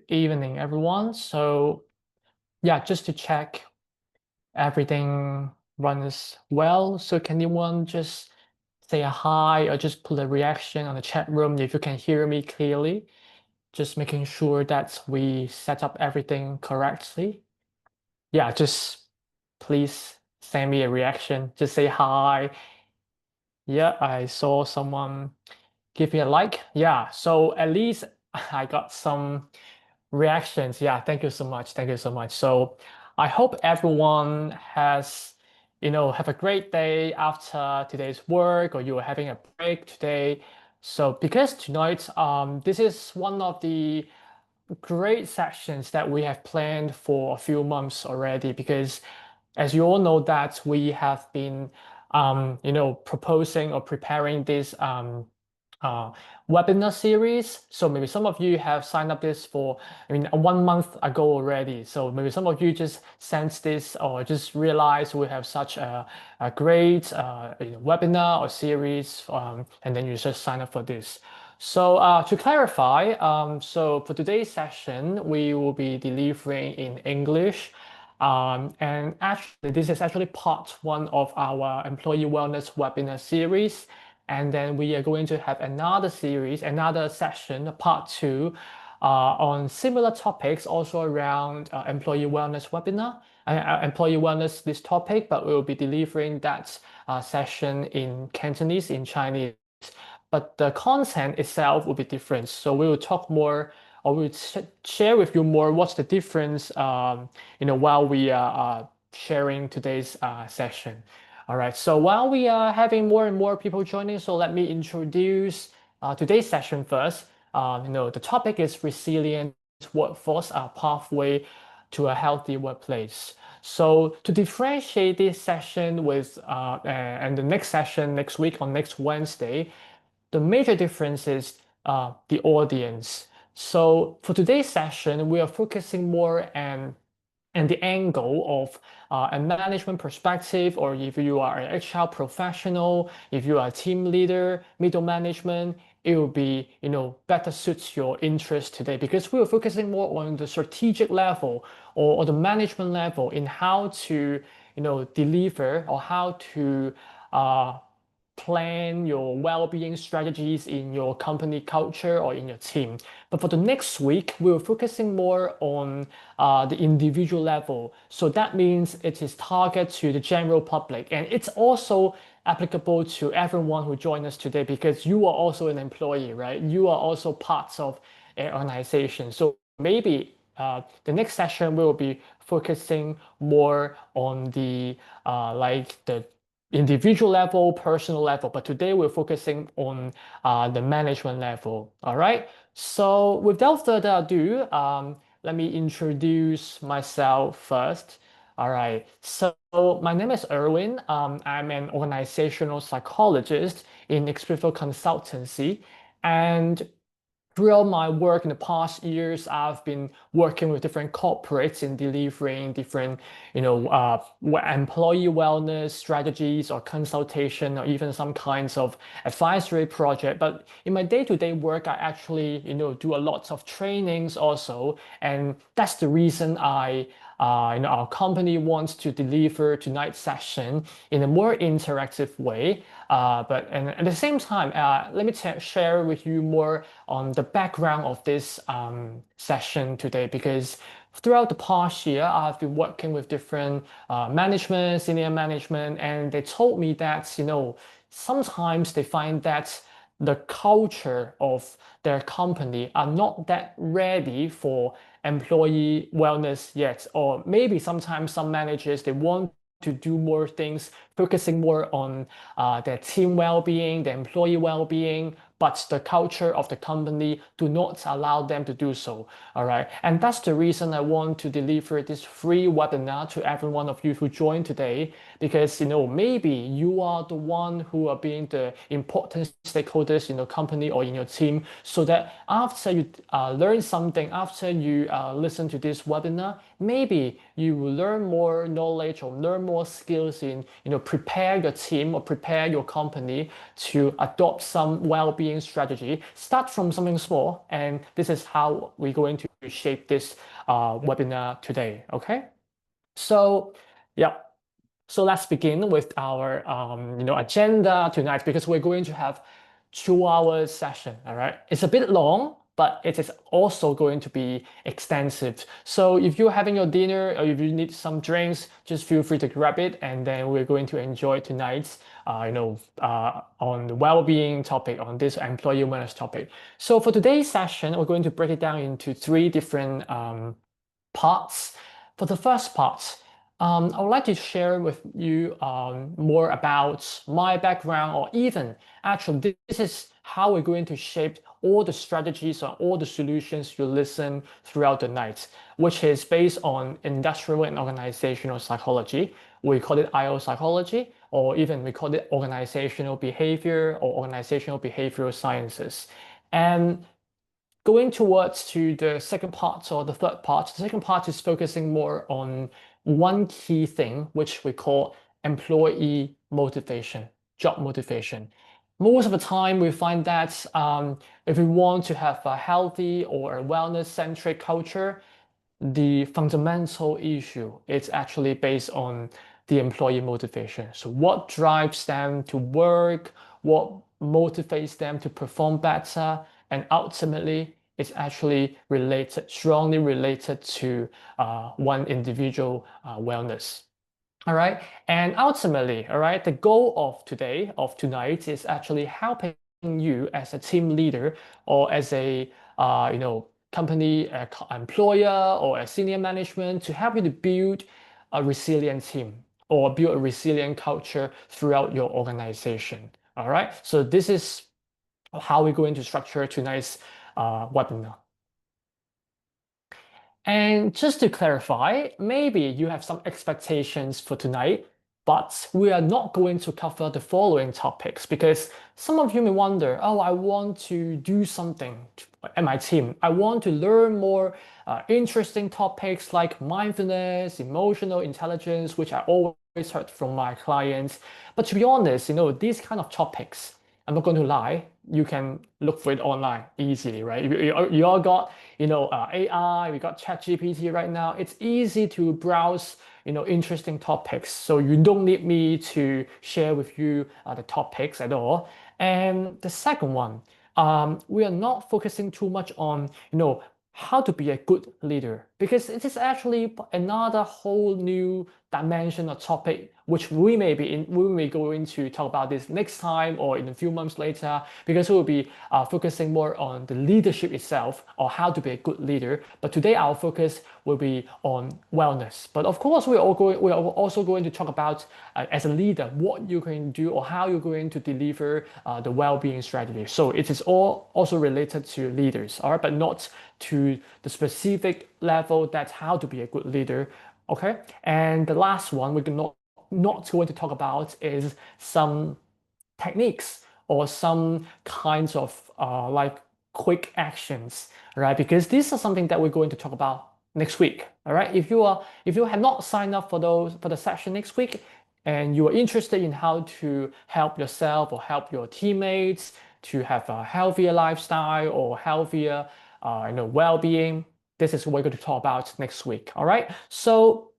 evening, everyone. So, yeah, just to check everything runs well. So, can anyone just say a hi or just put a reaction on the chat room if you can hear me clearly? Just making sure that we set up everything correctly. Yeah, just please send me a reaction. Just say hi. Yeah, I saw someone give me a like. Yeah, so at least I got some reactions. Yeah, thank you so much. Thank you so much. So I hope everyone has, have a great day after today's work, or you are having a break today. So because tonight, this is one of the great sessions that we have planned for a few months already, because as you all know that we have been proposing or preparing this uh, webinar series. So maybe some of you have signed up this for, 1 month ago already. So maybe some of you just sensed this or just realized we have such a great webinar or series, and then you just sign up for this. So to clarify, so for today's session, we will be delivering in English. And actually, this is actually part one of our employee wellness webinar series. And then we are going to have another series, another session, part two, on similar topics, also around employee wellness webinar, employee wellness, this topic, but we will be delivering that session in Cantonese, in Chinese. But the content itself will be different. So we will talk more, or we'll share with you more what's the difference, while we are sharing today's session. All right, so while we are having more and more people joining, so let me introduce today's session first. The topic is resilient workforce, a pathway to a healthy workplace. So to differentiate this session with and the next session next week on next Wednesday, the major difference is the audience. So for today's session, we are focusing more and the angle of a management perspective, or if you are an HR professional, if you are a team leader, middle management, it will be, better suits your interest today, because we are focusing more on the strategic level or the management level in how to, deliver or how to plan your well-being strategies in your company culture or in your team. But for the next week, we're focusing more on the individual level. So that means it is targeted to the general public, and it's also applicable to everyone who joined us today, because you are also an employee, right? You are also parts of an organization. So maybe the next session we will be focusing more on the the individual level, personal level, but today we're focusing on the management level. All right. So without further ado, let me introduce myself first. All right. So my name is Erwin. I'm an organizational psychologist in Expivotal consultancy, and throughout my work in the past years, I've been working with different corporates in delivering different, employee wellness strategies or consultation, or even some kinds of advisory project. But in my day-to-day work, I actually, do a lot of trainings also, and that's the reason our company wants to deliver tonight's session in a more interactive way. But at the same time, let me share with you more on the background of this session today, because throughout the past year, I've been working with different management, senior management, and they told me that, sometimes they find that the culture of their company are not that ready for employee wellness yet. Or maybe sometimes some managers, they want to do more things, focusing more on their team well-being, their employee well-being, but the culture of the company do not allow them to do so. All right, and that's the reason I want to deliver this free webinar to every one of you who joined today, because maybe you are the one who are being the important stakeholders in your company or in your team, so that after you learn something, after you listen to this webinar, maybe you will learn more knowledge or learn more skills in prepare your team or prepare your company to adopt some well-being well-being strategy. Start from something small, and this is how we're going to shape this webinar today. Okay, so yeah. So let's begin with our agenda tonight, because we're going to have 2 hours session. All right, it's a bit long, but it is also going to be extensive. So if you're having your dinner or if you need some drinks, just feel free to grab it, and then we're going to enjoy tonight's on the well-being topic, on this employee wellness topic. So for today's session, we're going to break it down into 3 different parts. For the first part, I would like to share with you more about my background, or even actually this is how we're going to shape all the strategies or all the solutions you listen throughout the night, which is based on industrial and organizational psychology. We call it IO psychology, or even we call it organizational behavior or organizational behavioral sciences. And going towards to the second part or the third part, the second part is focusing more on one key thing, which we call employee motivation, job motivation. Most of the time, we find that if we want to have a healthy or a wellness-centric culture, the fundamental issue is actually based on the employee motivation. So what drives them to work, what motivates them to perform better, and ultimately it's actually related, strongly related to one individual wellness. All right, and ultimately, all right, the goal of tonight is actually helping you as a team leader or as a company employer or a senior management to help you to build a resilient team or build a resilient culture throughout your organization. All right, so this is how we're going to structure tonight's webinar. And just to clarify, maybe you have some expectations for tonight, but we are not going to cover the following topics, because some of you may wonder, oh, I want to do something at my team. I want to learn more interesting topics like mindfulness, emotional intelligence, which I always heard from my clients. But to be honest, these kind of topics, I'm not going to lie, you can look for it online easily, right? You all got, AI, we got ChatGPT right now. It's easy to browse, interesting topics. So you don't need me to share with you the topics at all. And the second one, we are not focusing too much on, how to be a good leader, because it is actually another whole new dimension or topic which we may go into talk about this next time or in a few months later, because we will be focusing more on the leadership itself or how to be a good leader. But today our focus will be on wellness. But of course, we are also going to talk about as a leader what you're going to do or how you're going to deliver the well-being strategy. So it is all also related to leaders, all right, but not to the specific level that's how to be a good leader. Okay, and the last one we're not going to talk about is some techniques or some kinds of like quick actions, right? Because these are something that we're going to talk about next week. All right, if you have not signed up for the session next week and you are interested in how to help yourself or help your teammates to have a healthier lifestyle or healthier well-being, this is what we're going to talk about next week. All right, so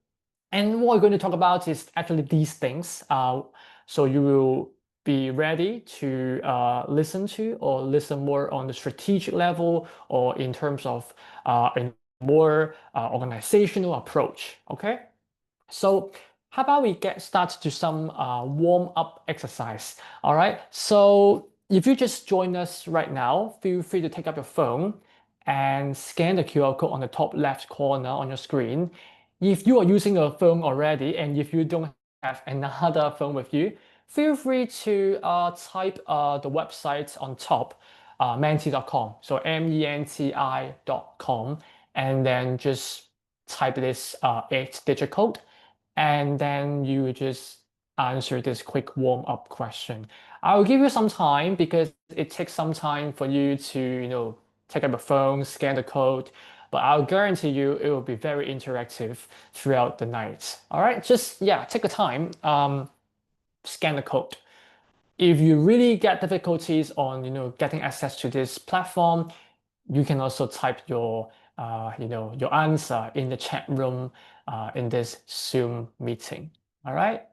and what we're going to talk about is actually these things. So you will be ready to listen to or listen more on the strategic level or in terms of a more organizational approach. Okay, so how about we get started to some warm-up exercise? All right, so if you just join us right now, feel free to take up your phone and scan the QR code on the top left corner on your screen. If you are using a phone already and if you don't have another phone with you, feel free to type the website on top, menti.com. So menti.com, and then just type this 8-digit code, and then you just answer this quick warm-up question. I'll give you some time because it takes some time for you to, take up your phone, scan the code, but I'll guarantee you it will be very interactive throughout the night. All right, just, take the time, scan the code. if you really get difficulties on, getting access to this platform, you can also type your, your answer in the chat room in this Zoom meeting. All right.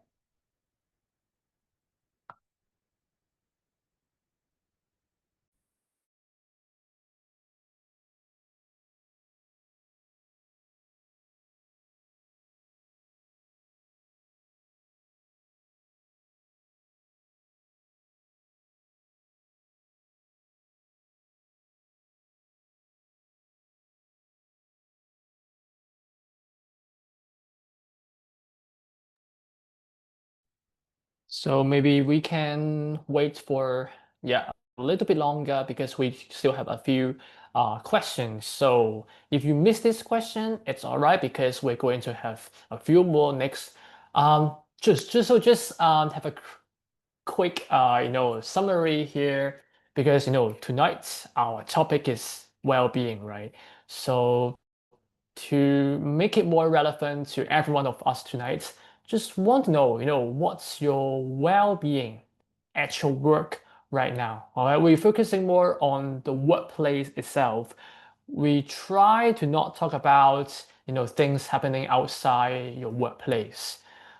So maybe we can wait for, yeah, a little bit longer because we still have a few questions. So if you miss this question, it's all right because we're going to have a few more next. Just have a quick, summary here because, tonight our topic is well-being, right? So to make it more relevant to every one of us tonight, just want to know, what's your well-being at your work right now? All right, we're focusing more on the workplace itself. We try to not talk about, things happening outside your workplace.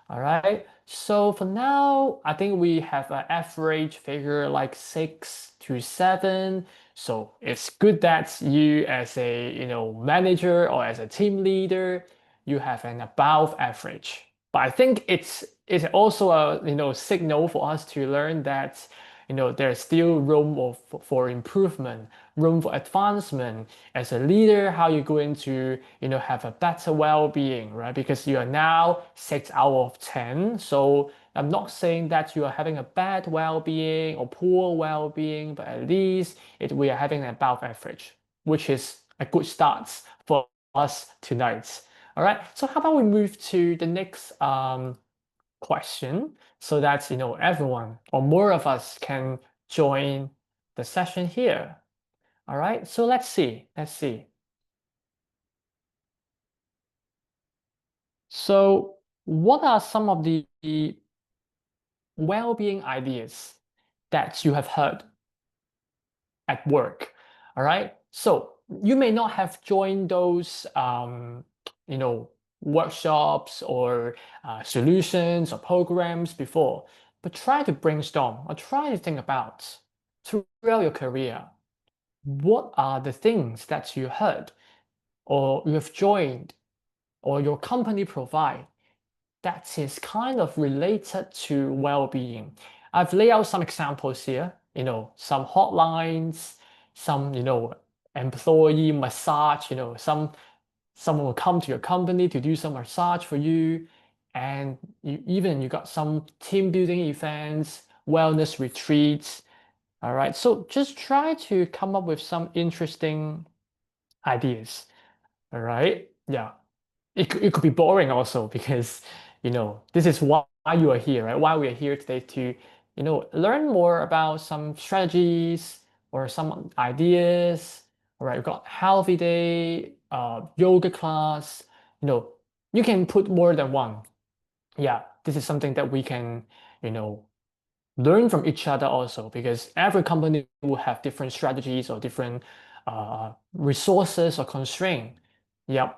All right. So for now, I think we have an average figure like 6 to 7. So it's good that you as a, manager or as a team leader, you have an above average. But I think it's also a, signal for us to learn that, there's still room for improvement, room for advancement. As a leader, how you're going to, have a better well-being, right? Because you are now 6 out of 10. So I'm not saying that you are having a bad well-being or poor well-being, but at least we are having an above average, which is a good start for us tonight. All right. So how about we move to the next question so that everyone or more of us can join the session here. All right. So let's see. So what are some of the well-being ideas that you have heard at work? All right. So you may not have joined those workshops or solutions or programs before, but try to brainstorm or try to think about throughout your career, what are the things that you heard or you have joined or your company provide that is kind of related to well-being. I've laid out some examples here, some hotlines, some, employee massage, someone will come to your company to do some massage for you. And you got some team building events, wellness retreats. All right. So just try to come up with some interesting ideas. All right. Yeah. It could be boring also because, this is why you are here, right? Why we are here today to, learn more about some strategies or some ideas. All right. We've got healthy day, yoga class, you can put more than one. Yeah. This is something that we can, learn from each other also because every company will have different strategies or different resources or constraint. Yep.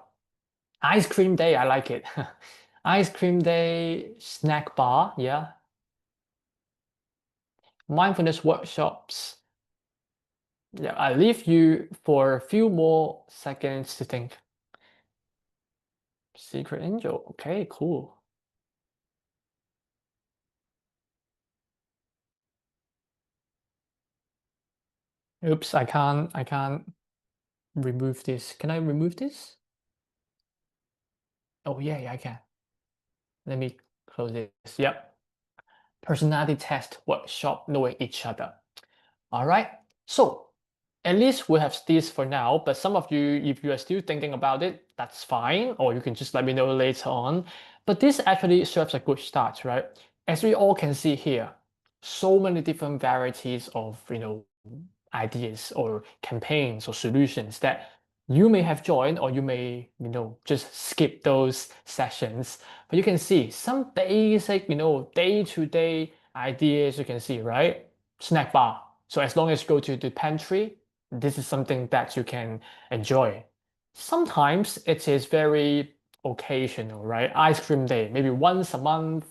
Ice cream day, I like it. Ice cream day, snack bar, yeah. Mindfulness workshops. Yeah, I leave you for a few more seconds to think. Secret angel, okay, cool. Oops, I can't remove this. Can I remove this? Oh yeah, I can. Let me close this. Yep. Personality test workshop, knowing each other. All right. So at least we have this for now, but some of you, if you are still thinking about it, that's fine, or you can just let me know later on. But this actually serves a good start, right? As we all can see here, so many different varieties of, ideas or campaigns or solutions that you may have joined or you may, just skip those sessions. But you can see some basic, day-to-day ideas you can see, right? Snack bar. So as long as you go to the pantry, this is something that you can enjoy. Sometimes it is very occasional, right? Ice cream day, maybe once a month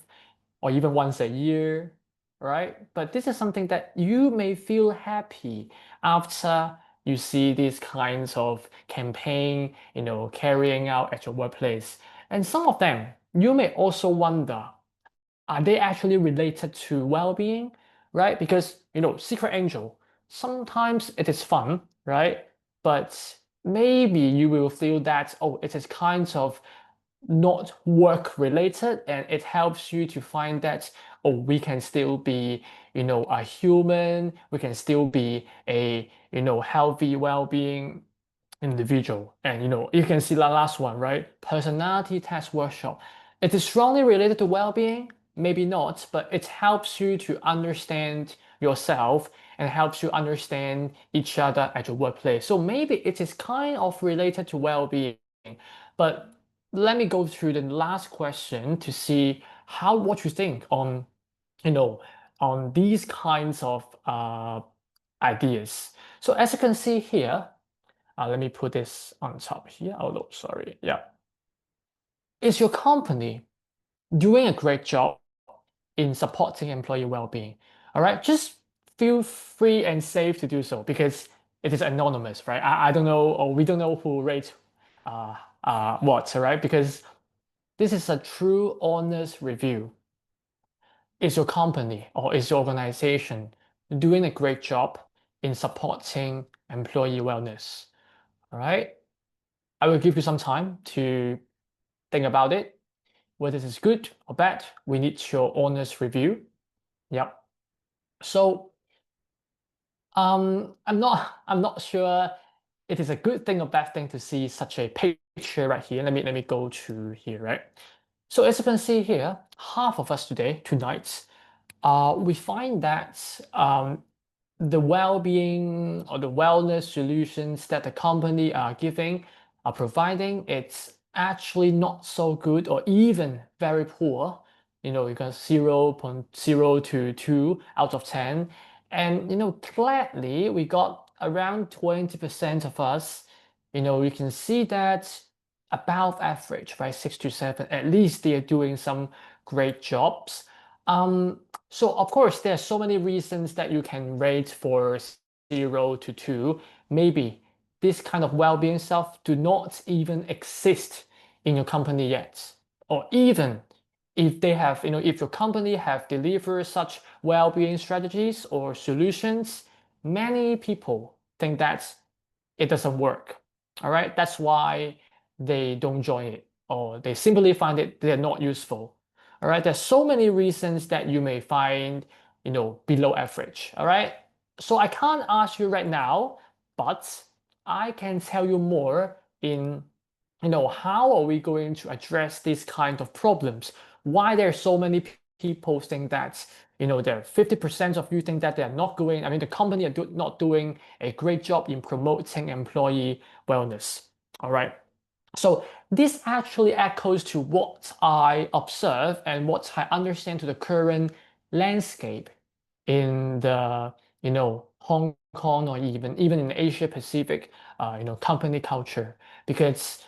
or even once a year, right? But this is something that you may feel happy after you see these kinds of campaign, carrying out at your workplace. And some of them, you may also wonder, are they actually related to well-being, right? Because, Secret Angel, sometimes it is fun, right? But maybe you will feel that, oh, it is kind of not work related, and it helps you to find that, oh, we can still be, a human, we can still be a, healthy, well-being individual. And you can see the last one, right? Personality test workshop. It is strongly related to well-being, maybe not, but it helps you to understand yourself and helps you understand each other at your workplace. So maybe it is kind of related to well-being. But let me go through the last question to see what you think on, on these kinds of ideas. So as you can see here, let me put this on top here. Oh, no, sorry. Yeah. Is your company doing a great job in supporting employee well-being? All right, just feel free and safe to do so because it is anonymous, right? I don't know, or we don't know who rates what, right? Because this is a true, honest review. Is your company or is your organization doing a great job in supporting employee wellness? All right, I will give you some time to think about it. Whether this is good or bad, we need your honest review. Yep. So I'm not sure it is a good thing or bad thing to see such a picture right here. Let me go to here, right? So as you can see here, half of us tonight, we find that the well-being or the wellness solutions that the company are providing, it's actually not so good or even very poor. You got 0.0 to 2 out of 10. And, gladly, we got around 20% of us, you can see that above average, right? 6 to 7, at least they are doing some great jobs. So of course, there are so many reasons that you can rate for 0 to 2. Maybe this kind of well-being stuff do not even exist in your company yet. Or even if they have, if your company have delivered such well-being strategies or solutions, many people think that it doesn't work. All right, that's why they don't join it, or they simply find it they're not useful. All right, there's so many reasons that you may find, below average. All right, so I can't ask you right now, but I can tell you more in, how are we going to address these kind of problems? Why there are so many people think that, there are 50% of you think that they're not going, the company are not doing a great job in promoting employee wellness. All right. So this actually echoes to what I observe and what I understand to the current landscape in the, Hong Kong or even in Asia Pacific, company culture. Because,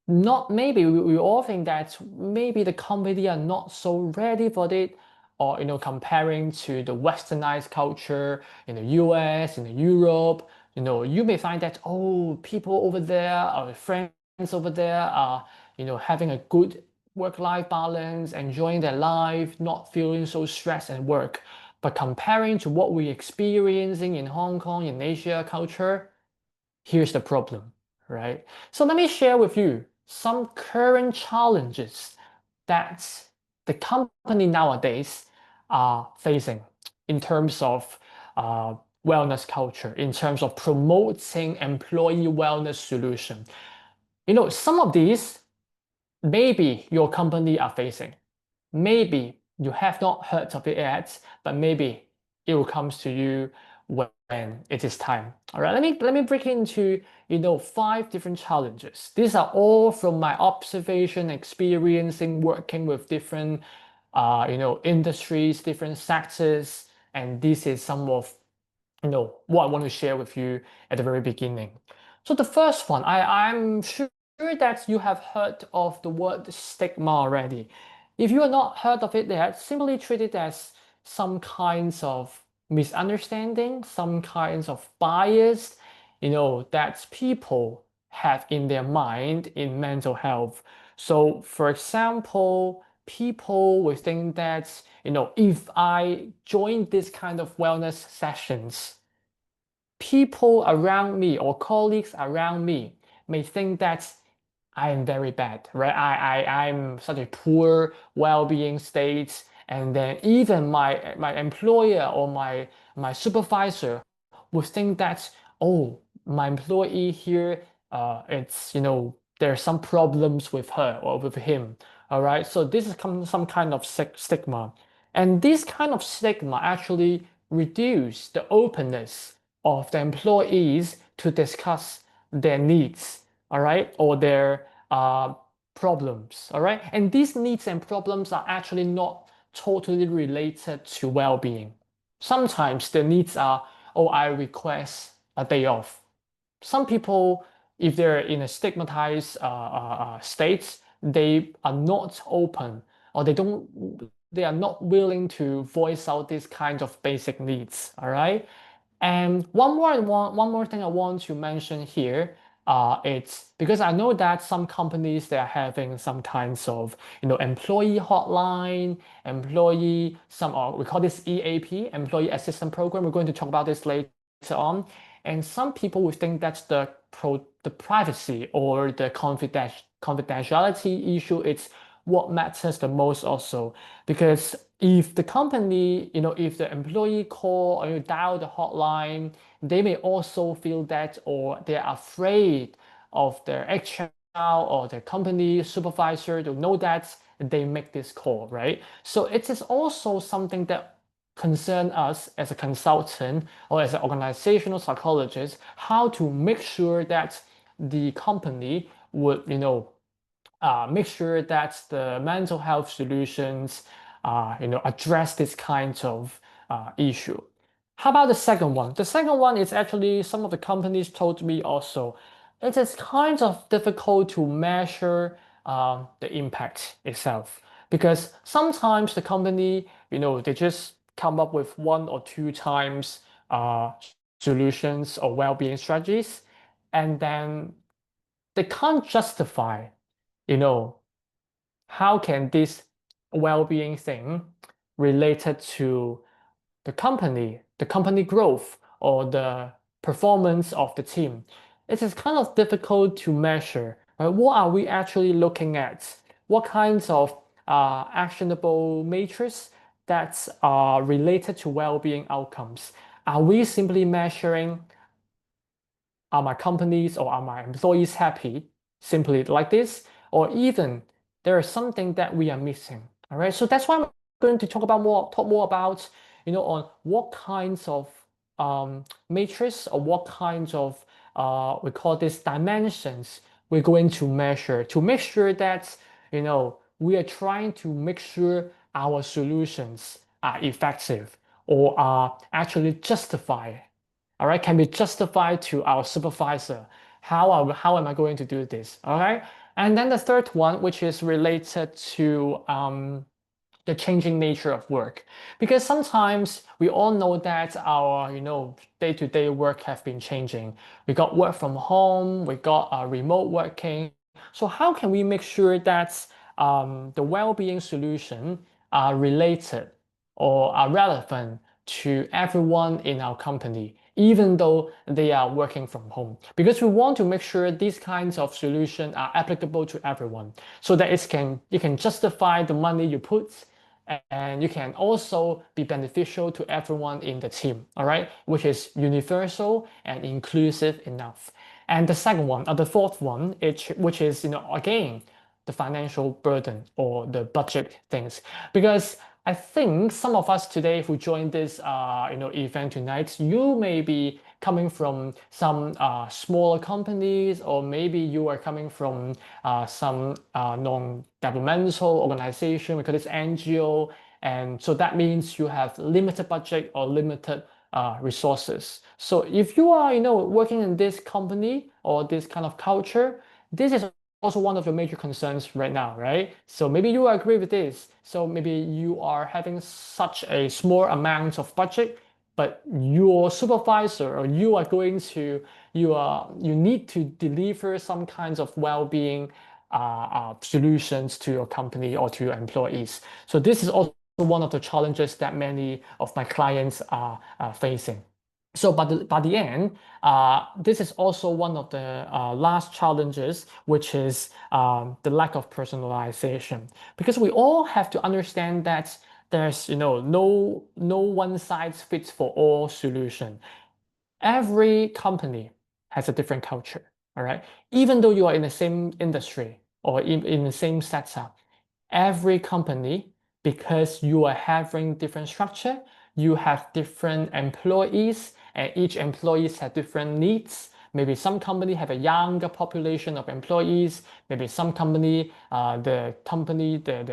not maybe we all think that maybe the company are not so ready for it, or comparing to the westernized culture in the US, in the Europe, you may find that, oh, people over there, our friends over there are, having a good work-life balance, enjoying their life, not feeling so stressed at work. But comparing to what we're experiencing in Hong Kong, in Asia culture, here's the problem, right? So let me share with you some current challenges that the company nowadays are facing in terms of wellness culture, in terms of promoting employee wellness solution. Some of these, maybe your company are facing. Maybe you have not heard of it yet, but maybe it will come to you when it is time. All right, let me break into 5 different challenges. These are all from my observation, experiencing, working with different industries, different sectors, and this is some of what I want to share with you at the very beginning. So the first one, I'm sure that you have heard of the word stigma already. If you have not heard of it yet, simply treat it as some kinds of misunderstanding, some kinds of bias, that people have in their mind in mental health. So for example, people will think that, if I join this kind of wellness sessions, people around me or colleagues around me may think that I am very bad, right? I'm such a poor well-being state. And then even my employer or my supervisor would think that, oh, my employee here, there's some problems with her or with him. All right. So this is some kind of stigma. And this kind of stigma actually reduce the openness of the employees to discuss their needs, all right, or their problems, all right? And these needs and problems are actually not totally related to well-being. Sometimes the needs are, oh, I request a day off. Some people, if they're in a stigmatized state, they are not open, or they are not willing to voice out these kinds of basic needs, all right? And one more thing I want to mention here, it's because I know that some companies, they are having some kinds of employee hotline, we call this EAP, employee assistance program. We're going to talk about this later on. And some people would think that's the privacy or the confidentiality issue. It's what matters the most also, because if the company, if the employee call or you dial the hotline, they may also feel that, or they're afraid of their HR or their company supervisor to know that they make this call, right? So it is also something that concern us as a consultant or as an organizational psychologist, how to make sure that the company would, make sure that the mental health solutions, address this kind of issue. How about the second one? The second one is actually some of the companies told me also, it is kind of difficult to measure the impact itself, because sometimes the company, they just come up with 1 or 2 times solutions or well-being strategies, and then they can't justify, how can this well-being thing related to the company growth, or the performance of the team. It is kind of difficult to measure, right? What are we actually looking at? What kinds of actionable matrix that are related to well-being outcomes? Are we simply measuring, are my companies or are my employees happy, simply like this? Or even there is something that we are missing, all right? So that's why I'm going to talk more about, on what kinds of matrix, or what kinds of, we call this dimensions, we're going to measure to make sure that, we are trying to make sure our solutions are effective or are actually justified, all right, can be justified to our supervisor. How am I going to do this? All right. And then the third one, which is related to the changing nature of work, because sometimes we all know that our day-to-day work have been changing. We got work from home, we got remote working. So how can we make sure that the well-being solution are related or are relevant to everyone in our company, even though they are working from home? Because we want to make sure these kinds of solutions are applicable to everyone, so that you can justify the money you put, and you can also be beneficial to everyone in the team, all right, which is universal and inclusive enough. And the second one, or the fourth one, which is, again, the financial burden or the budget things. Because I think some of us today who joined this event tonight, you may be coming from some smaller companies, or maybe you are coming from some non-governmental organization, because it's NGO, and so that means you have limited budget or limited resources. So if you are, working in this company or this kind of culture, this is also one of your major concerns right now, right? So maybe you agree with this. So maybe you are having such a small amount of budget, but your supervisor or you are going to, you need to deliver some kinds of well-being solutions to your company or to your employees. So this is also one of the challenges that many of my clients are facing. So by the end, this is also one of the last challenges, which is the lack of personalization. Because we all have to understand that there's no one size fits for all solution. Every company has a different culture, all right? Even though you are in the same industry or in the same setup, every company, because you are having different structure, you have different employees, and each employees have different needs. Maybe some company have a younger population of employees. Maybe some company, the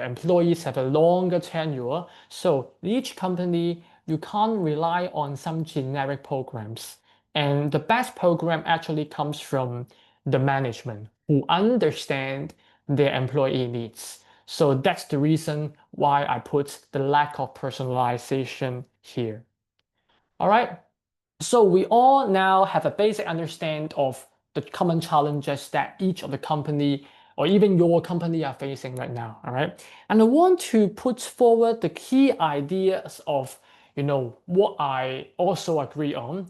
employees have a longer tenure. So each company, you can't rely on some generic programs. And the best program actually comes from the management who understand their employee needs. So that's the reason why I put the lack of personalization here. All right. So we all now have a basic understanding of the common challenges that each of the company or even your company are facing right now. All right. And I want to put forward the key ideas of, what I also agree on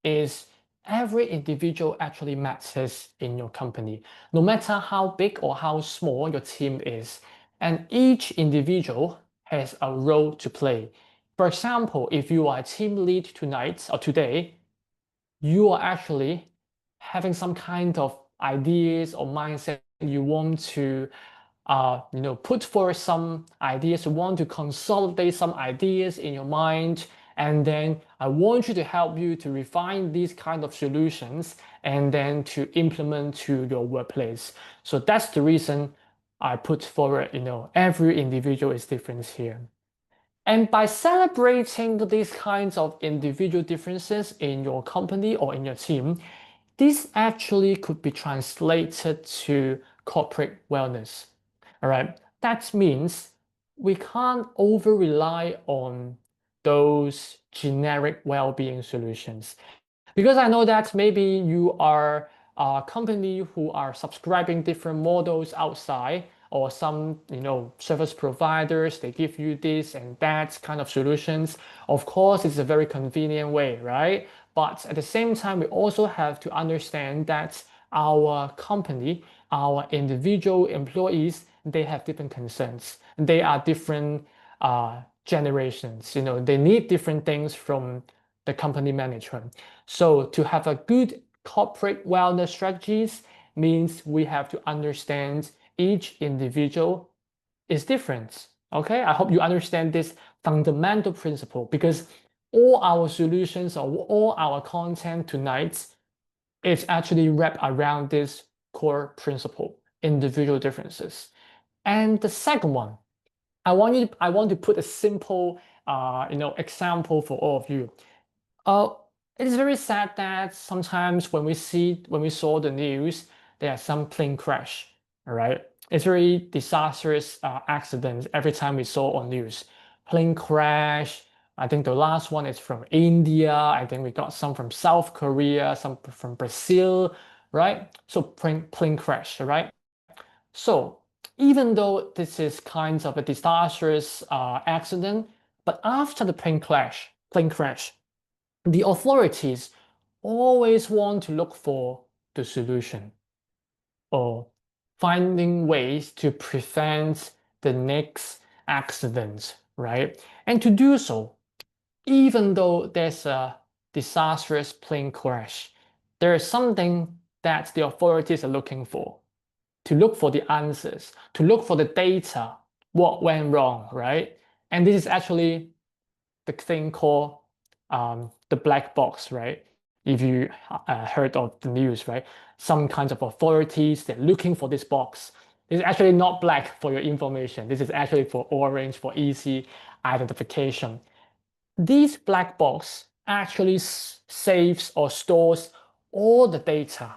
is every individual actually matters in your company, no matter how big or how small your team is. And each individual has a role to play. For example, if you are a team lead tonight or today, you are actually having some kind of ideas or mindset. You want to put forward some ideas, you want to consolidate some ideas in your mind, and then I want you to help you to refine these kind of solutions and then to implement to your workplace. So that's the reason I put forward, every individual is different here. And by celebrating these kinds of individual differences in your company or in your team, this actually could be translated to corporate wellness. All right. That means we can't over rely on those generic well-being solutions. Because I know that maybe you are a company who are subscribing different models outside, or some service providers, they give you this and that kind of solutions. Of course, it's a very convenient way, right? But at the same time, we also have to understand that our company, our individual employees, they have different concerns. They are different generations. They need different things from the company management. So to have a good corporate wellness strategies means we have to understand each individual is different. Okay, I hope you understand this fundamental principle, because all our solutions or all our content tonight is actually wrapped around this core principle, individual differences. And the second one, I want to put a simple example for all of you. It is very sad that sometimes when we saw the news, there are some plane crash. All right, it's very disastrous accidents every time we saw on news. Plane crash. I think the last one is from India. I think we got some from South Korea, some from Brazil, right? So plane crash, right? So even though this is kind of a disastrous accident, but after the plane crash, the authorities always want to look for the solution or finding ways to prevent the next accident, right? And to do so, even though there's a disastrous plane crash, there is something that the authorities are looking for, to look for the answers, to look for the data, what went wrong, right? And this is actually the thing called the black box, right? If you heard of the news, right? Some kinds of authorities, they're looking for this box. This is actually not black for your information. This is actually for orange for easy identification. This black box actually saves or stores all the data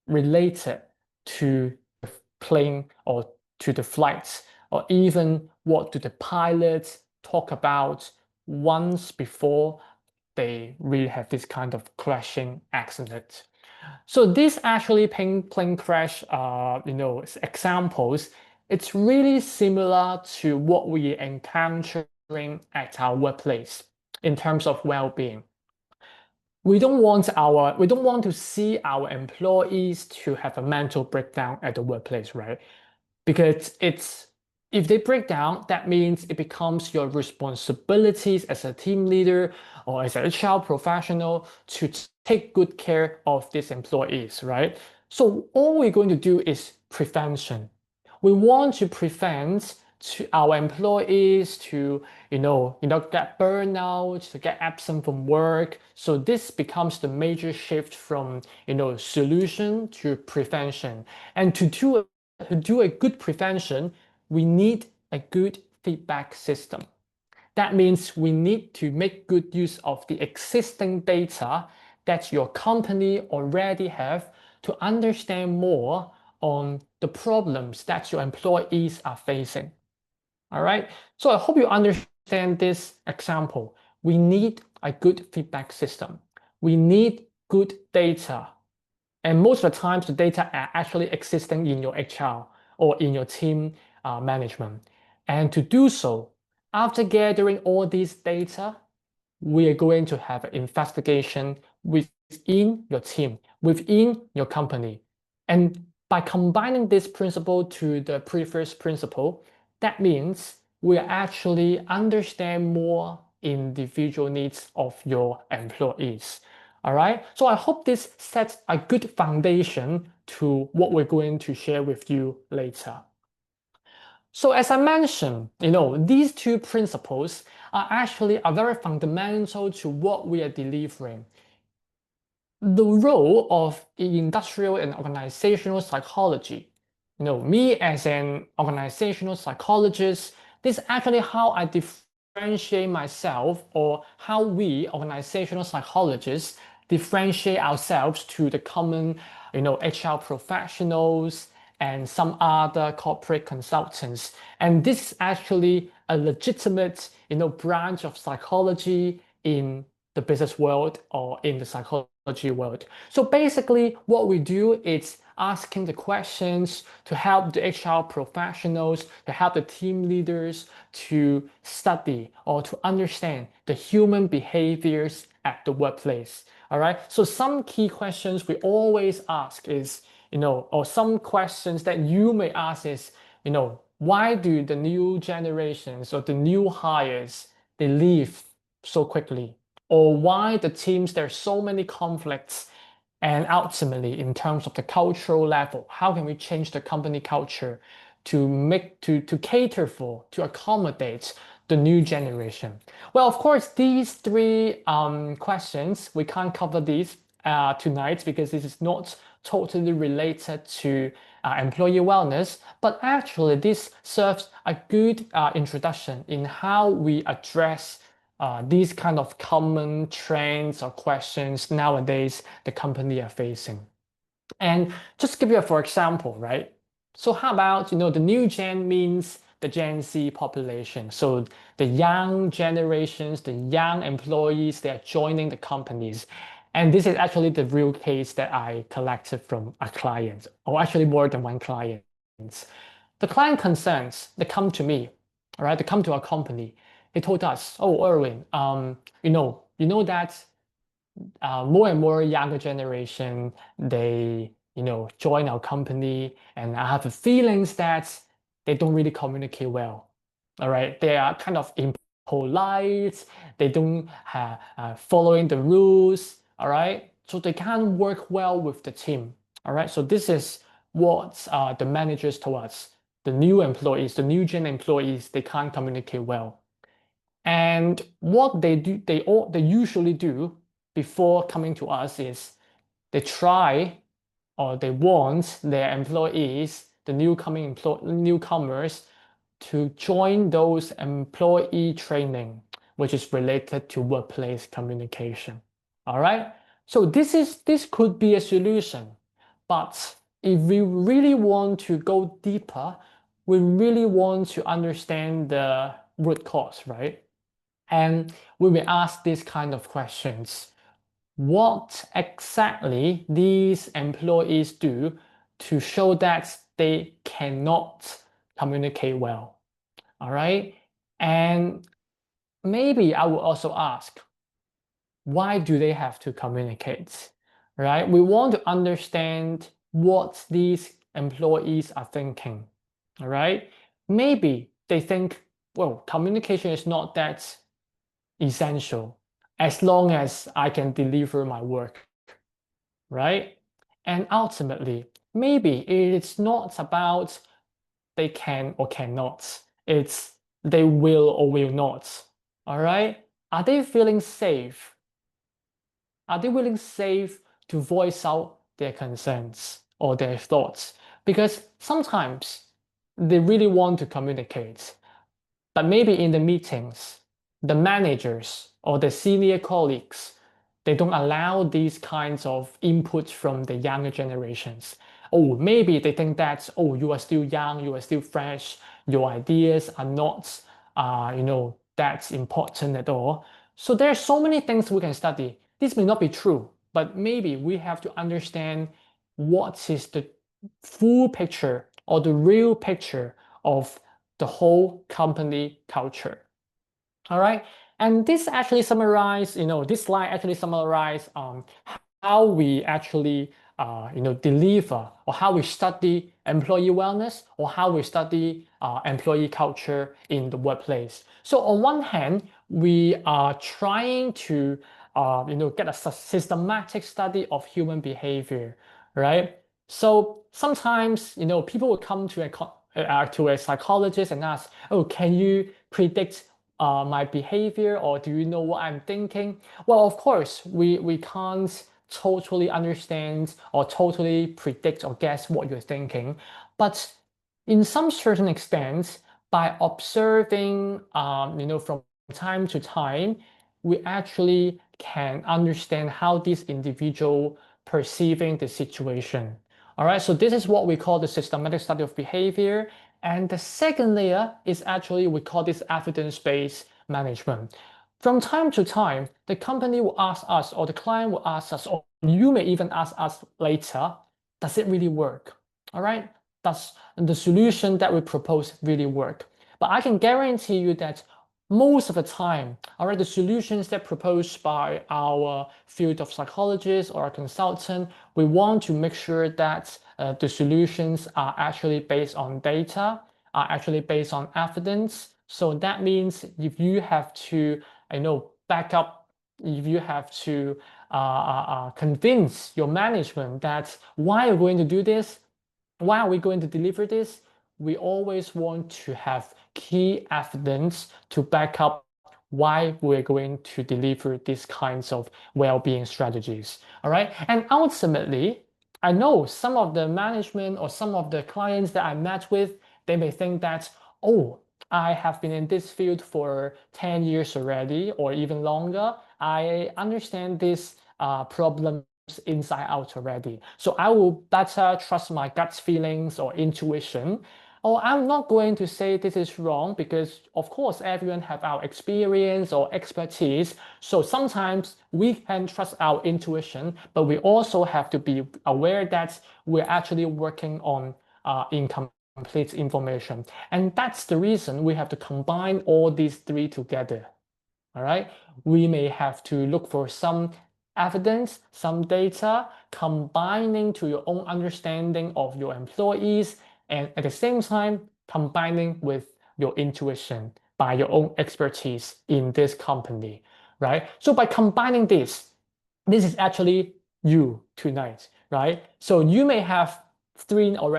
related to the plane or to the flights, or even what do the pilots talk about once before they really have this kind of crashing accident. So this actually plane crash, examples, it's really similar to what we encountering at our workplace in terms of well-being. We don't want to see our employees to have a mental breakdown at the workplace, right? Because if they break down, that means it becomes your responsibilities as a team leader or as an HR professional to take good care of these employees, right? So all we're going to do is prevention. We want to prevent our employees to get burnout, to get absent from work. So this becomes the major shift from solution to prevention. And to do a good prevention, we need a good feedback system. That means we need to make good use of the existing data that your company already have to understand more on the problems that your employees are facing. All right, so I hope you understand this example. We need a good feedback system. We need good data. And most of the times, the data are actually existing in your HR or in your team management. And to do so, after gathering all these data, we are going to have an investigation within your team, within your company. And by combining this principle to the previous principle, that means we actually understand more individual needs of your employees. All right, so I hope this sets a good foundation to what we're going to share with you later. So as I mentioned, these two principles are very fundamental to what we are delivering. The role of industrial and organizational psychology, me as an organizational psychologist, this is actually how I differentiate myself, or how we organizational psychologists differentiate ourselves to the common, HR professionals and some other corporate consultants. And this is actually a legitimate, branch of psychology in the business world or in the psychology world. So basically what we do is asking the questions to help the HR professionals, to help the team leaders to study or to understand the human behaviors at the workplace. All right, so some key questions we always ask is, or some questions that you may ask is, why do the new generations or the new hires, they leave so quickly? Or why the teams, there are so many conflicts? And ultimately, in terms of the cultural level, how can we change the company culture to cater for, to accommodate the new generation? Well, of course, these three questions, we can't cover these tonight because this is not totally related to employee wellness, but actually this serves a good introduction in how we address these kind of common trends or questions nowadays the company are facing. And just give you for example, right? So how about, the new gen means the Gen Z population. So the young generations, the young employees, they are joining the companies. And this is actually the real case that I collected from a client, or actually more than one client. The client concerns, they come to me, all right? They come to our company. They told us, oh, Erwin, you know that more and more younger generation, they, join our company, and I have the feelings that they don't really communicate well. All right, they are kind of impolite. They don't have following the rules. All right, so they can't work well with the team. All right, so this is what the managers told us. The new employees, the new gen employees, they can't communicate well. And what they do, they usually do before coming to us is they try or they want their employees, the newcomers, to join those employee training, which is related to workplace communication. All right. So this could be a solution, but if we really want to go deeper, we really want to understand the root cause, right? And we will ask these kind of questions. What exactly these employees do to show that they cannot communicate well? All right. And maybe I will also ask, why do they have to communicate? Right? We want to understand what these employees are thinking. All right. Maybe they think, well, communication is not that essential as long as I can deliver my work, right? And ultimately, maybe it's not about they can or cannot. It's they will or will not. All right? Are they feeling safe? Are they feeling safe to voice out their concerns or their thoughts? Because sometimes they really want to communicate, but maybe in the meetings, the managers or the senior colleagues, they don't allow these kinds of input from the younger generations. Oh, maybe they think that, oh, you are still young, you are still fresh, your ideas are not, that's important at all. So there are so many things we can study. This may not be true, but maybe we have to understand what is the full picture or the real picture of the whole company culture. All right. And this actually summarizes, this slide actually summarizes how we actually, deliver or how we study employee wellness or how we study employee culture in the workplace. So on one hand, we are trying to, get a systematic study of human behavior, right? So sometimes, people will come to a psychologist and ask, oh, can you predict my behavior, or do you know what I'm thinking? Well, of course, we can't totally understand or totally predict or guess what you're thinking, but in some certain extent, by observing, from time to time, we actually can understand how this individual perceiving the situation. All right, so this is what we call the systematic study of behavior. And the second layer is actually, we call this evidence-based management. From time to time, the company will ask us, or the client will ask us, or you may even ask us later, does it really work? All right, does the solution that we propose really work? But I can guarantee you that most of the time, all right, the solutions that are proposed by our field of psychologists or a consultant, we want to make sure that the solutions are actually based on data, are actually based on evidence. So that means if you have to, back up, if you have to convince your management that why are we going to do this, why are we going to deliver this, we always want to have key evidence to back up why we're going to deliver these kinds of well-being strategies. All right. And ultimately, I know some of the management or some of the clients that I met with, they may think that, oh, I have been in this field for 10 years already, or even longer. I understand this problem inside out already. So I will better trust my gut feelings or intuition. Or I'm not going to say this is wrong because, of course, everyone have our experience or expertise. So sometimes we can trust our intuition, but we also have to be aware that we're actually working on incomplete information. And that's the reason we have to combine all these three together. All right. We may have to look for some evidence, some data, combining to your own understanding of your employees, and at the same time, combining with your intuition by your own expertise in this company, right? So by combining this is actually you tonight, right? So you may have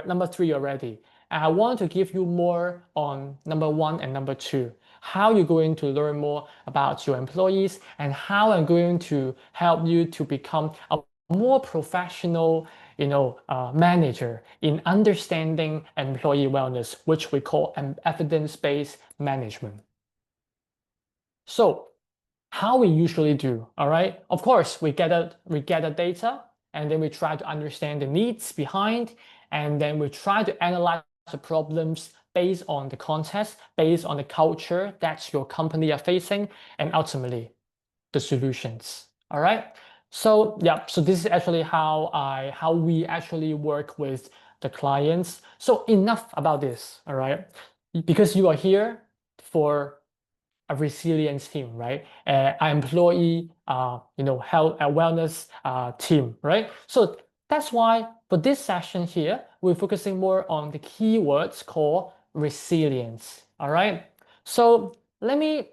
number three already. And I want to give you more on number one and number two. how you're going to learn more about your employees, and how I'm going to help you to become a more professional, manager in understanding employee wellness, which we call an evidence-based management. So how we usually do, all right? Of course, we gather data, and then we try to understand the needs behind, and then we try to analyze the problems based on the context, based on the culture that your company are facing, and ultimately the solutions. All right. So yeah, so this is actually how we actually work with the clients. So enough about this. All right, because you are here for a resilience team, right? An employee, health and wellness team, right? So that's why for this session here, we're focusing more on the keywords called resilience. All right. So let me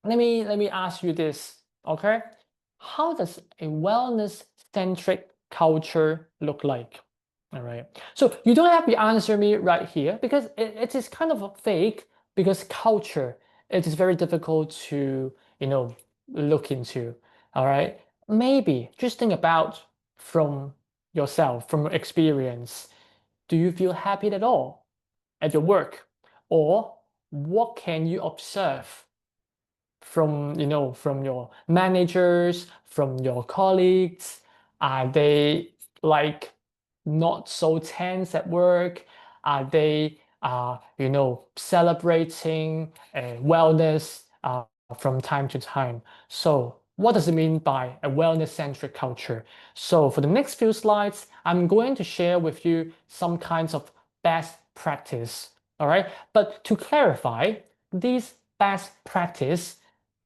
ask you this, okay? How does a wellness-centric culture look like? All right. So you don't have to answer me right here because it is kind of vague, because culture, it is very difficult to, look into. All right. Maybe just think about from yourself, from your experience. Do you feel happy at all at your work? Or what can you observe from your managers, from your colleagues? Are they like not so tense at work? Are they celebrating wellness from time to time? So what does it mean by a wellness-centric culture? So for the next few slides, I'm going to share with you some kinds of best practice. All right, but to clarify, these best practice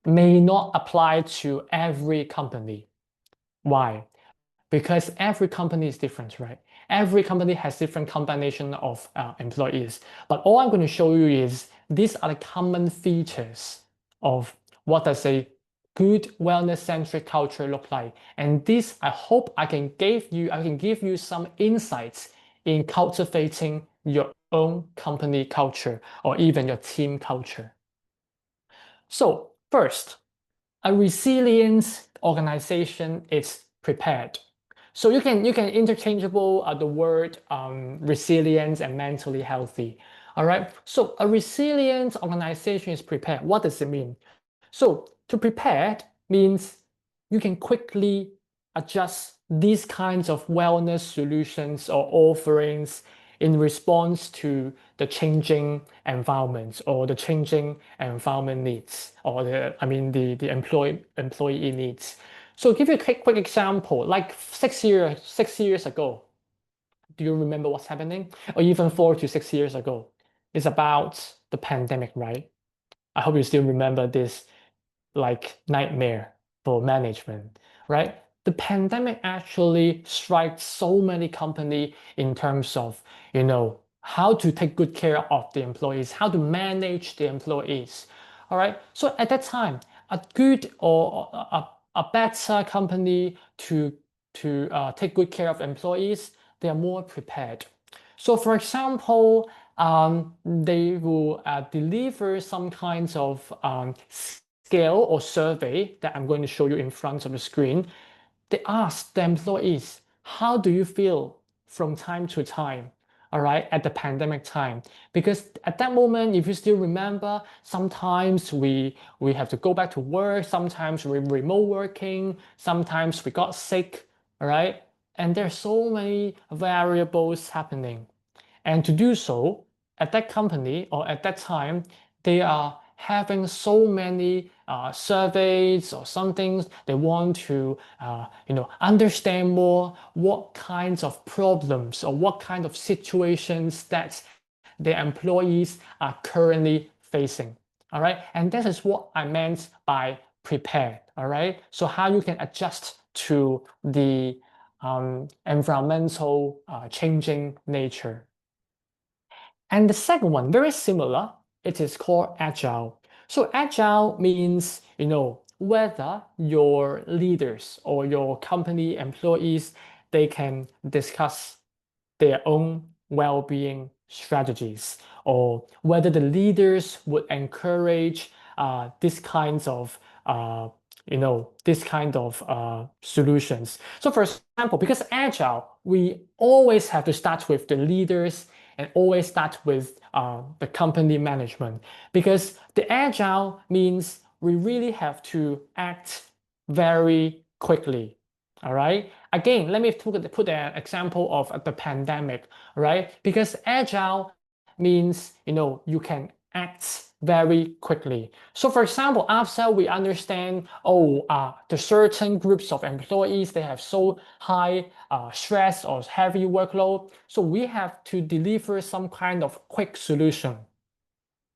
may not apply to every company. Why? Because every company is different, right? Every company has different combination of employees. But all I'm going to show you is these are the common features of what does a good wellness-centric culture look like. And this, I hope I can give you some insights in cultivating your own company culture or even your team culture. So first, a resilient organization is prepared. So you can interchangeable the word resilience and mentally healthy. All right. So a resilient organization is prepared. What does it mean? So to prepared means you can quickly adjust these kinds of wellness solutions or offerings in response to the changing environment or the changing environment needs, or the employee needs. So give you a quick example, like 6 years ago. Do you remember what's happening? Or even 4 to 6 years ago. It's about the pandemic, right? I hope you still remember this like nightmare for management, right? The pandemic actually strikes so many companies in terms of, how to take good care of the employees, how to manage the employees. All right. So at that time, a good or a better company to take good care of employees, they are more prepared. So for example, they will deliver some kinds of scale or survey that I'm going to show you in front of the screen. They ask the employees, how do you feel from time to time? All right, at the pandemic time, because at that moment, if you still remember, sometimes we have to go back to work, sometimes we're remote working, sometimes we got sick, all right, and there's so many variables happening. And to do so, at that company or at that time, they are having so many surveys or something. They want to understand more what kinds of problems or what kind of situations that their employees are currently facing. All right, and this is what I meant by prepared. All right, so how you can adjust to the environmental changing nature. And the second one, very similar, it is called agile. So agile means, whether your leaders or your company employees, they can discuss their own well-being strategies, or whether the leaders would encourage these kinds of solutions. So for example, because Agile, we always have to start with the leaders and always start with the company management, because the Agile means we really have to act very quickly. All right. Again, let me put an example of the pandemic, right? Because Agile means, you can act very quickly. So for example, after we understand, the certain groups of employees, they have so high stress or heavy workload. So we have to deliver some kind of quick solution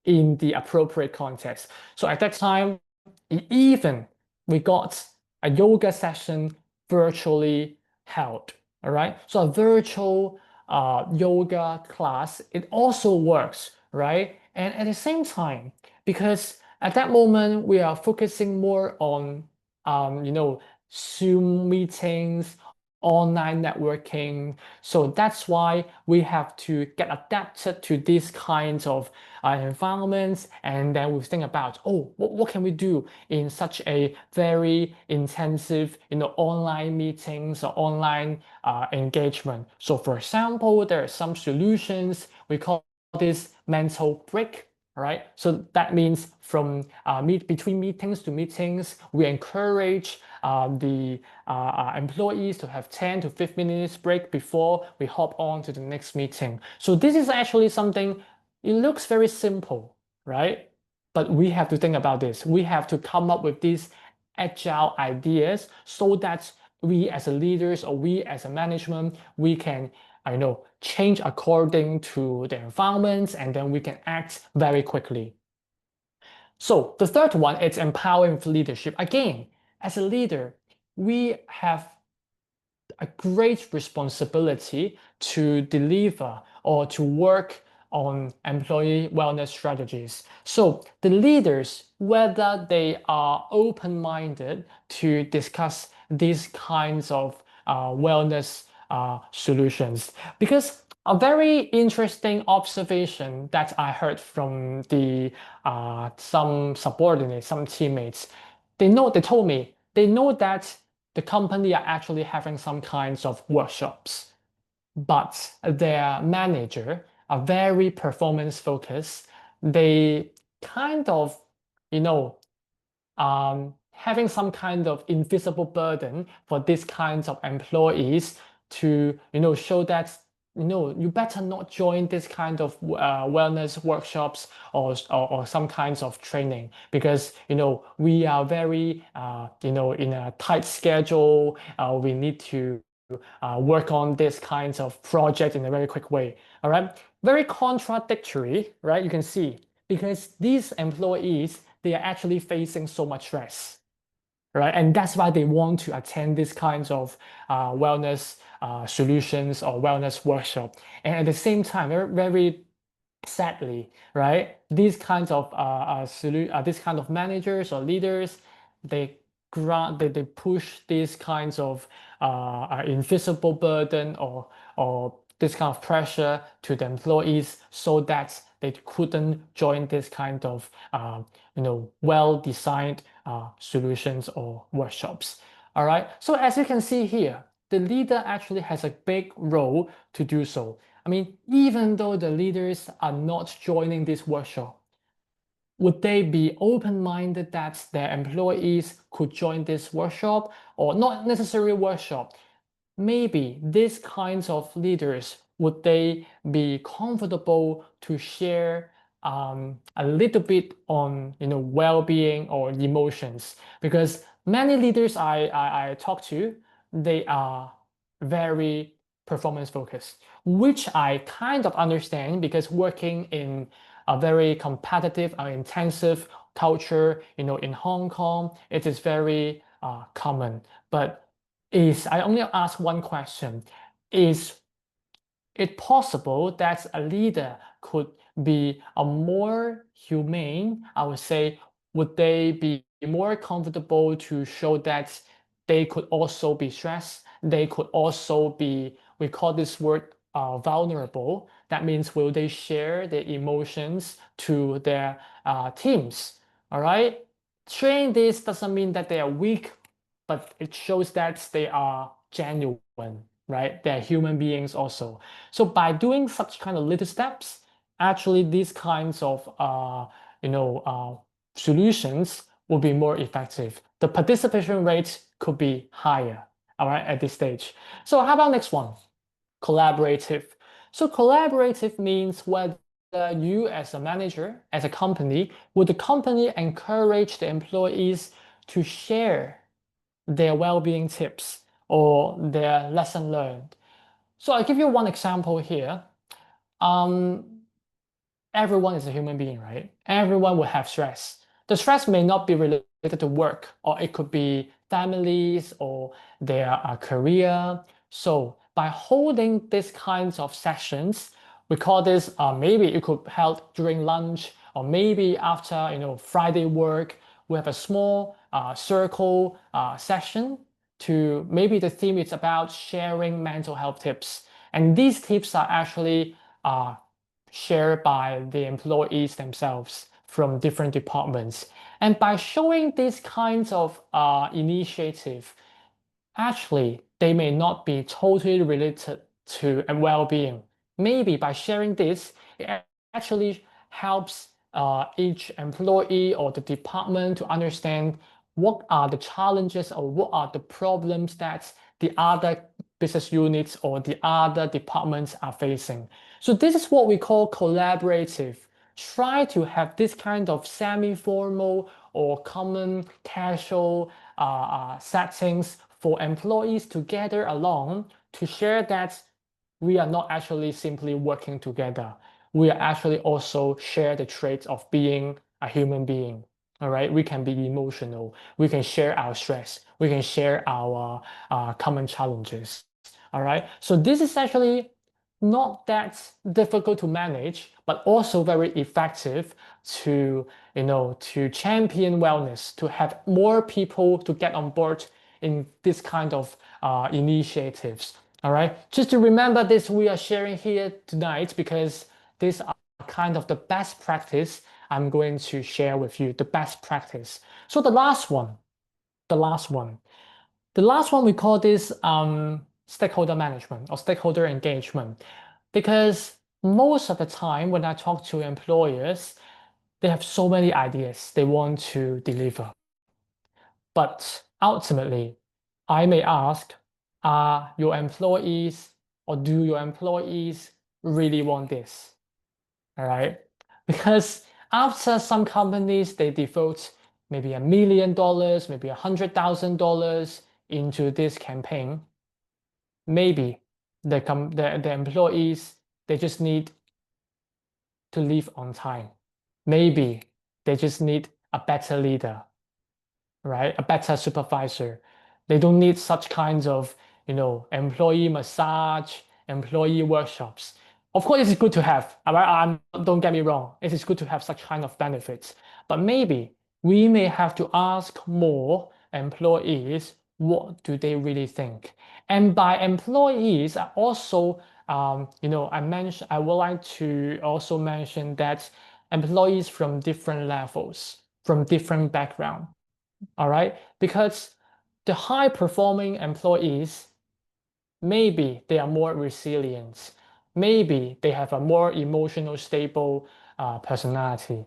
in the appropriate context. So at that time, even we got a yoga session virtually held. All right. So a virtual yoga class, it also works, right? And at the same time, because at that moment we are focusing more on, Zoom meetings, online networking. So that's why we have to get adapted to these kinds of environments, and then we think about, what can we do in such a very intensive, online meetings or online engagement. So for example, there are some solutions we call this mental break. Right, so that means from between meetings to meetings, we encourage the employees to have 10 to 15 minutes break before we hop on to the next meeting. So this is actually something, it looks very simple, right? But we have to think about this. We have to come up with these agile ideas so that we as a leaders or we as a management, we can change according to the environments, and then we can act very quickly. So the third one, it's empowering leadership. Again, as a leader, we have a great responsibility to deliver or to work on employee wellness strategies. So the leaders, whether they are open-minded to discuss these kinds of wellness solutions, because a very interesting observation that I heard from some subordinates, some teammates, they told me they know that the company are actually having some kinds of workshops, but their manager are very performance focused. They kind of, having some kind of invisible burden for these kinds of employees to, show that, you better not join this kind of wellness workshops or some kinds of training, because, we are very, in a tight schedule. We need to work on this kinds of project in a very quick way. All right. Very contradictory, right? You can see, because these employees, they are actually facing so much stress, right? And that's why they want to attend these kinds of wellness solutions or wellness workshop. And at the same time, very, very sadly, right, these kinds of managers or leaders, they push these kinds of invisible burden or this kind of pressure to the employees so that they couldn't join this kind of well-designed solutions or workshops. All right. So as you can see here, the leader actually has a big role to do so. I mean, even though the leaders are not joining this workshop, would they be open-minded that their employees could join this workshop, or not necessarily workshop? Maybe these kinds of leaders, would they be comfortable to share a little bit on well-being or emotions? Because many leaders I talk to, they are very performance focused, which I kind of understand, because working in a very competitive and intensive culture, in Hong Kong, it is very common. But I only ask one question: is it possible that a leader could be a more humane? I would say, would they be more comfortable to show that they could also be stressed? They could also be, we call this word vulnerable? That means will they share their emotions to their teams? All right. Sharing this doesn't mean that they are weak, but it shows that they are genuine, right? They're human beings also. So by doing such kind of little steps, actually these kinds of solutions will be more effective. The participation rate could be higher, all right, at this stage. So how about next one? Collaborative. So collaborative means whether you as a manager, as a company, would the company encourage the employees to share their well-being tips or their lesson learned. So I'll give you one example here. Everyone is a human being, right? Everyone will have stress. The stress may not be related to work, or it could be families or their career. So by holding these kinds of sessions, we call this maybe it could help during lunch, or maybe after Friday work, we have a small circle session to maybe the theme is about sharing mental health tips. And these tips are actually shared by the employees themselves from different departments. And by showing these kinds of initiative, actually, they may not be totally related to well-being. Maybe by sharing this, it actually helps each employee or the department to understand what are the challenges or what are the problems that the other business units or the other departments are facing. So this is what we call collaborative. Try to have this kind of semi-formal or common casual settings for employees to gather along to share that we are not actually simply working together. We are actually also share the traits of being a human being. All right, we can be emotional. We can share our stress. We can share our common challenges. All right, so this is actually not that difficult to manage, but also very effective to champion wellness, to have more people to get on board in this kind of initiatives. All right, just to remember this, we are sharing here tonight because these are kind of the best practice I'm going to share with you, the best practice. So the last one we call this stakeholder management or stakeholder engagement, because most of the time when I talk to employers, they have so many ideas they want to deliver. But ultimately, I may ask, are your employees or do your employees really want this? All right, because after some companies, they devote maybe $1 million, maybe $100,000 into this campaign. Maybe the employees, they just need to leave on time. Maybe they just need a better leader, right? A better supervisor. They don't need such kinds of, employee massage, employee workshops. Of course, it's good to have. Don't get me wrong. It is good to have such kind of benefits. But maybe we may have to ask more employees, what do they really think? And by employees, I also, I would like to also mention that employees from different levels, from different background, all right? Because the high performing employees, maybe they are more resilient. Maybe they have a more emotional, stable personality.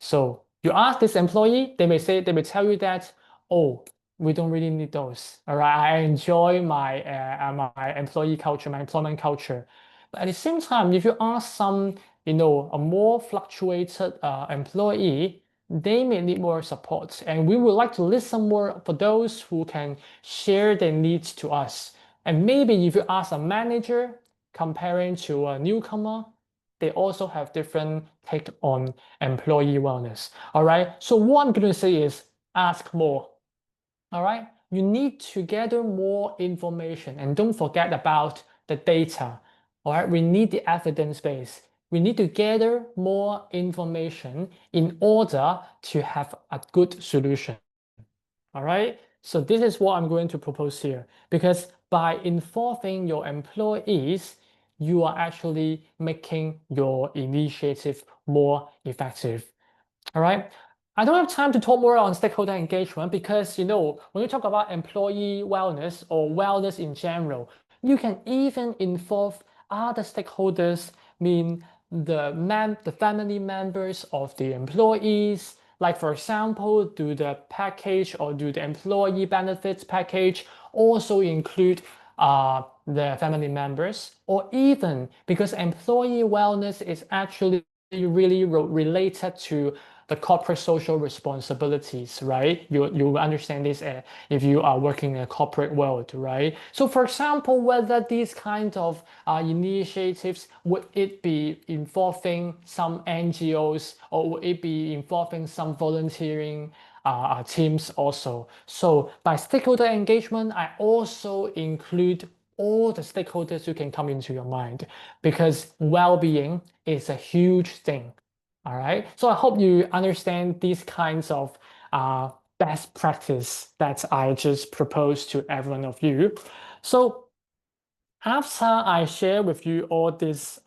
So you ask this employee, they may tell you that, oh, we don't really need those. All right, I enjoy my employee culture, my employment culture. But at the same time, if you ask some, a more fluctuated employee, they may need more support. And we would like to listen more for those who can share their needs to us. And maybe if you ask a manager comparing to a newcomer, they also have different take on employee wellness. All right. So what I'm going to say is ask more. All right. You need to gather more information and don't forget about the data. All right. We need the evidence base. We need to gather more information in order to have a good solution. All right. So this is what I'm going to propose here, because by involving your employees, you are actually making your initiative more effective. All right. I don't have time to talk more on stakeholder engagement because, when you talk about employee wellness or wellness in general, you can even involve other stakeholders, mean the family members of the employees. Like, for example, do the package or do the employee benefits package also include the family members, or even because employee wellness is actually really related to the corporate social responsibilities, right? You understand this if you are working in a corporate world, right? So for example, whether these kind of initiatives, would it be involving some NGOs or would it be involving some volunteering teams also? So by stakeholder engagement, I also include all the stakeholders who can come into your mind, because well-being is a huge thing. All right. So I hope you understand these kinds of best practice that I just proposed to every one of you. So after I share with you all this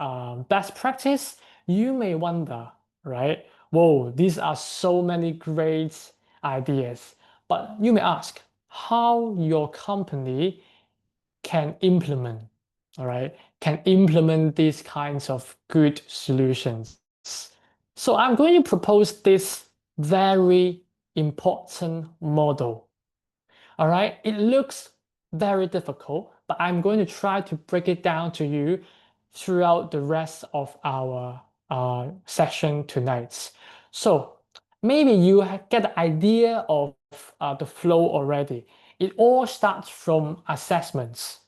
best practice, you may wonder, right? Whoa, these are so many great ideas. But you may ask how your company can implement, all right, can implement these kinds of good solutions. So I'm going to propose this very important model. All right, it looks very difficult, but I'm going to try to break it down to you throughout the rest of our session tonight. So maybe you get the idea of the flow already. It all starts from assessments.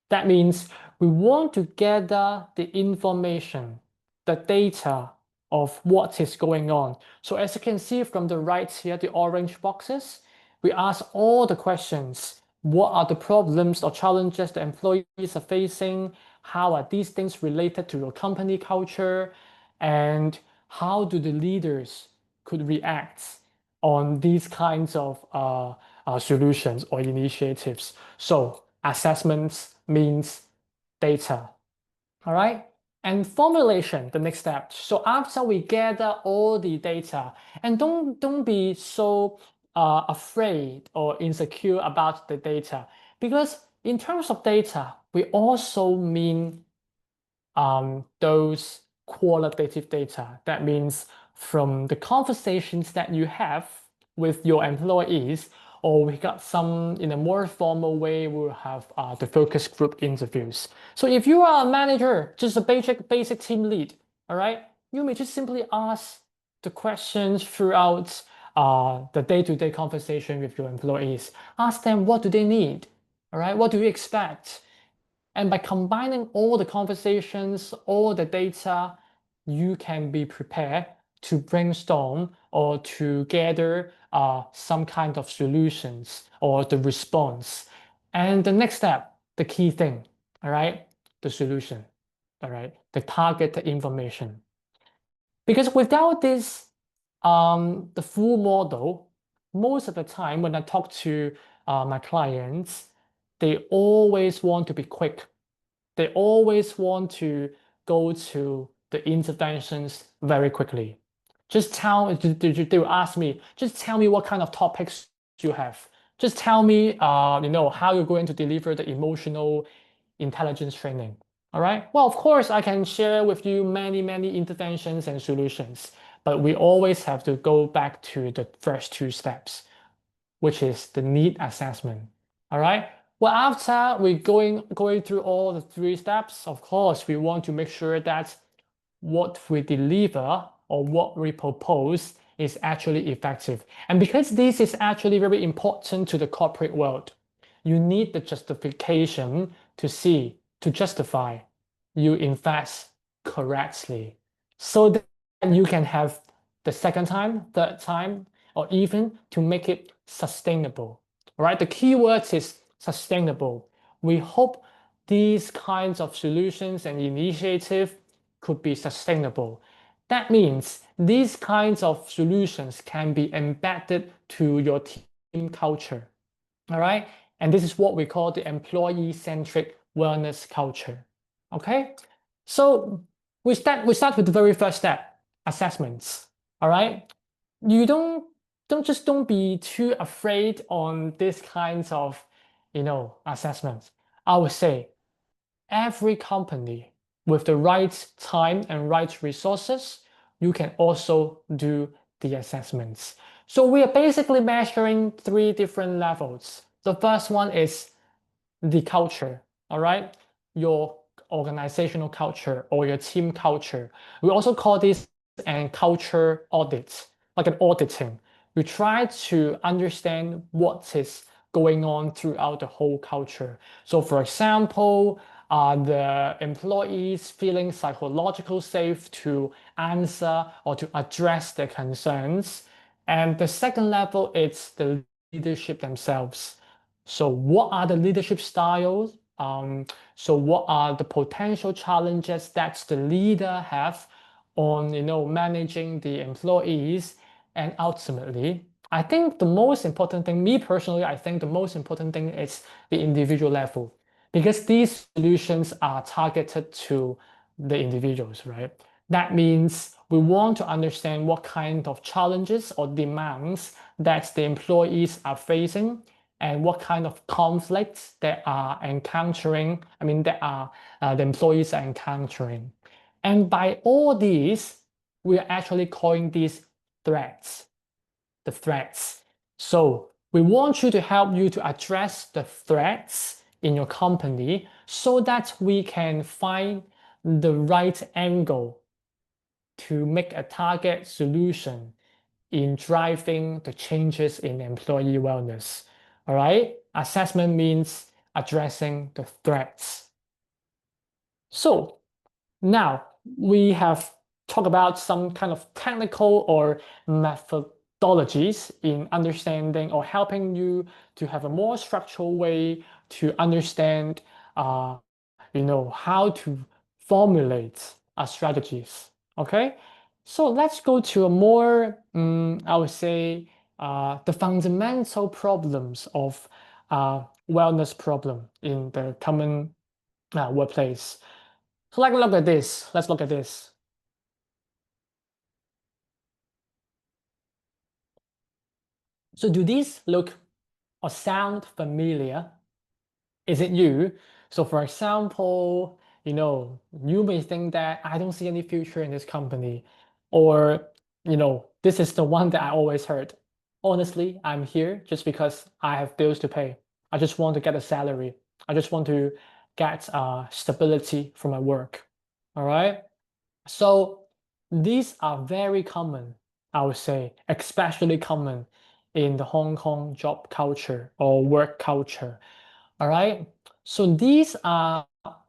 That means we want to gather the information, the data of what is going on. So as you can see from the right here, the orange boxes, we ask all the questions. What are the problems or challenges the employees are facing? How are these things related to your company culture? And how do the leaders could react on these kinds of solutions or initiatives? So assessments means data. All right. And formulation, the next step. So after we gather all the data, and don't be so afraid or insecure about the data, because in terms of data, we also mean those qualitative data. That means from the conversations that you have with your employees, or we got some in a more formal way, we'll have the focus group interviews. So if you are a manager, just a basic team lead, all right, you may just simply ask the questions throughout the day-to-day conversation with your employees. Ask them, what do they need? All right, what do you expect? And by combining all the conversations, all the data, you can be prepared to brainstorm or to gather some kind of solutions or the response. And the next step, the key thing, all right, the solution, all right, the target information. Because without this, the full model, most of the time when I talk to my clients, they always want to be quick. They always want to go to the interventions very quickly. They will ask me, just tell me what kind of topics you have. Just tell me, how you're going to deliver the emotional intelligence training. All right. Well, of course, I can share with you many interventions and solutions, but we always have to go back to the first two steps, which is the need assessment. All right. Well, after we going through all the three steps, of course, we want to make sure that what we deliver or what we propose is actually effective. And because this is actually very important to the corporate world, you need the justification to justify you invest correctly, so that you can have the second time, third time, or even to make it sustainable. All right, the key word is sustainable. We hope these kinds of solutions and initiatives could be sustainable. That means these kinds of solutions can be embedded to your team culture. All right, and this is what we call the employee-centric wellness culture. Okay, So we start with the very first step, assessments. All right. You don't be too afraid on these kinds of, assessments. I would say every company with the right time and right resources, you can also do the assessments. So we are basically measuring 3 different levels. The first one is the culture, all right? Your organizational culture or your team culture. We also call this an culture audit, like an auditing. We try to understand what is going on throughout the whole culture. So for example, are the employees feeling psychologically safe to answer or to address their concerns? And the second level is the leadership themselves. So what are the leadership styles? So what are the potential challenges that the leader have on managing the employees? And ultimately, I think the most important thing, me personally, I think the most important thing is the individual level, because these solutions are targeted to the individuals, right? That means we want to understand what kind of challenges or demands that the employees are facing and what kind of conflicts they are encountering, the employees are encountering. And by all these, we are actually calling these threats, the threats. So we want you to help you to address the threats in your company so that we can find the right angle to make a target solution in driving the changes in employee wellness. All right, assessment means addressing the threats. So now we have talked about some kind of technical or methodologies in understanding or helping you to have a more structural way to understand, how to formulate strategies. Okay, so let's go to a more, I would say, the fundamental problems of wellness problem in the common workplace. So like, look at this. Let's look at this. So do these look or sound familiar? Is it you? So for example, you may think that I don't see any future in this company, or, this is the one that I always heard. Honestly, I'm here just because I have bills to pay. I just want to get a salary. I just want to get stability from my work. All right. So these are very common, I would say, especially common in the Hong Kong job culture or work culture. All right. So these are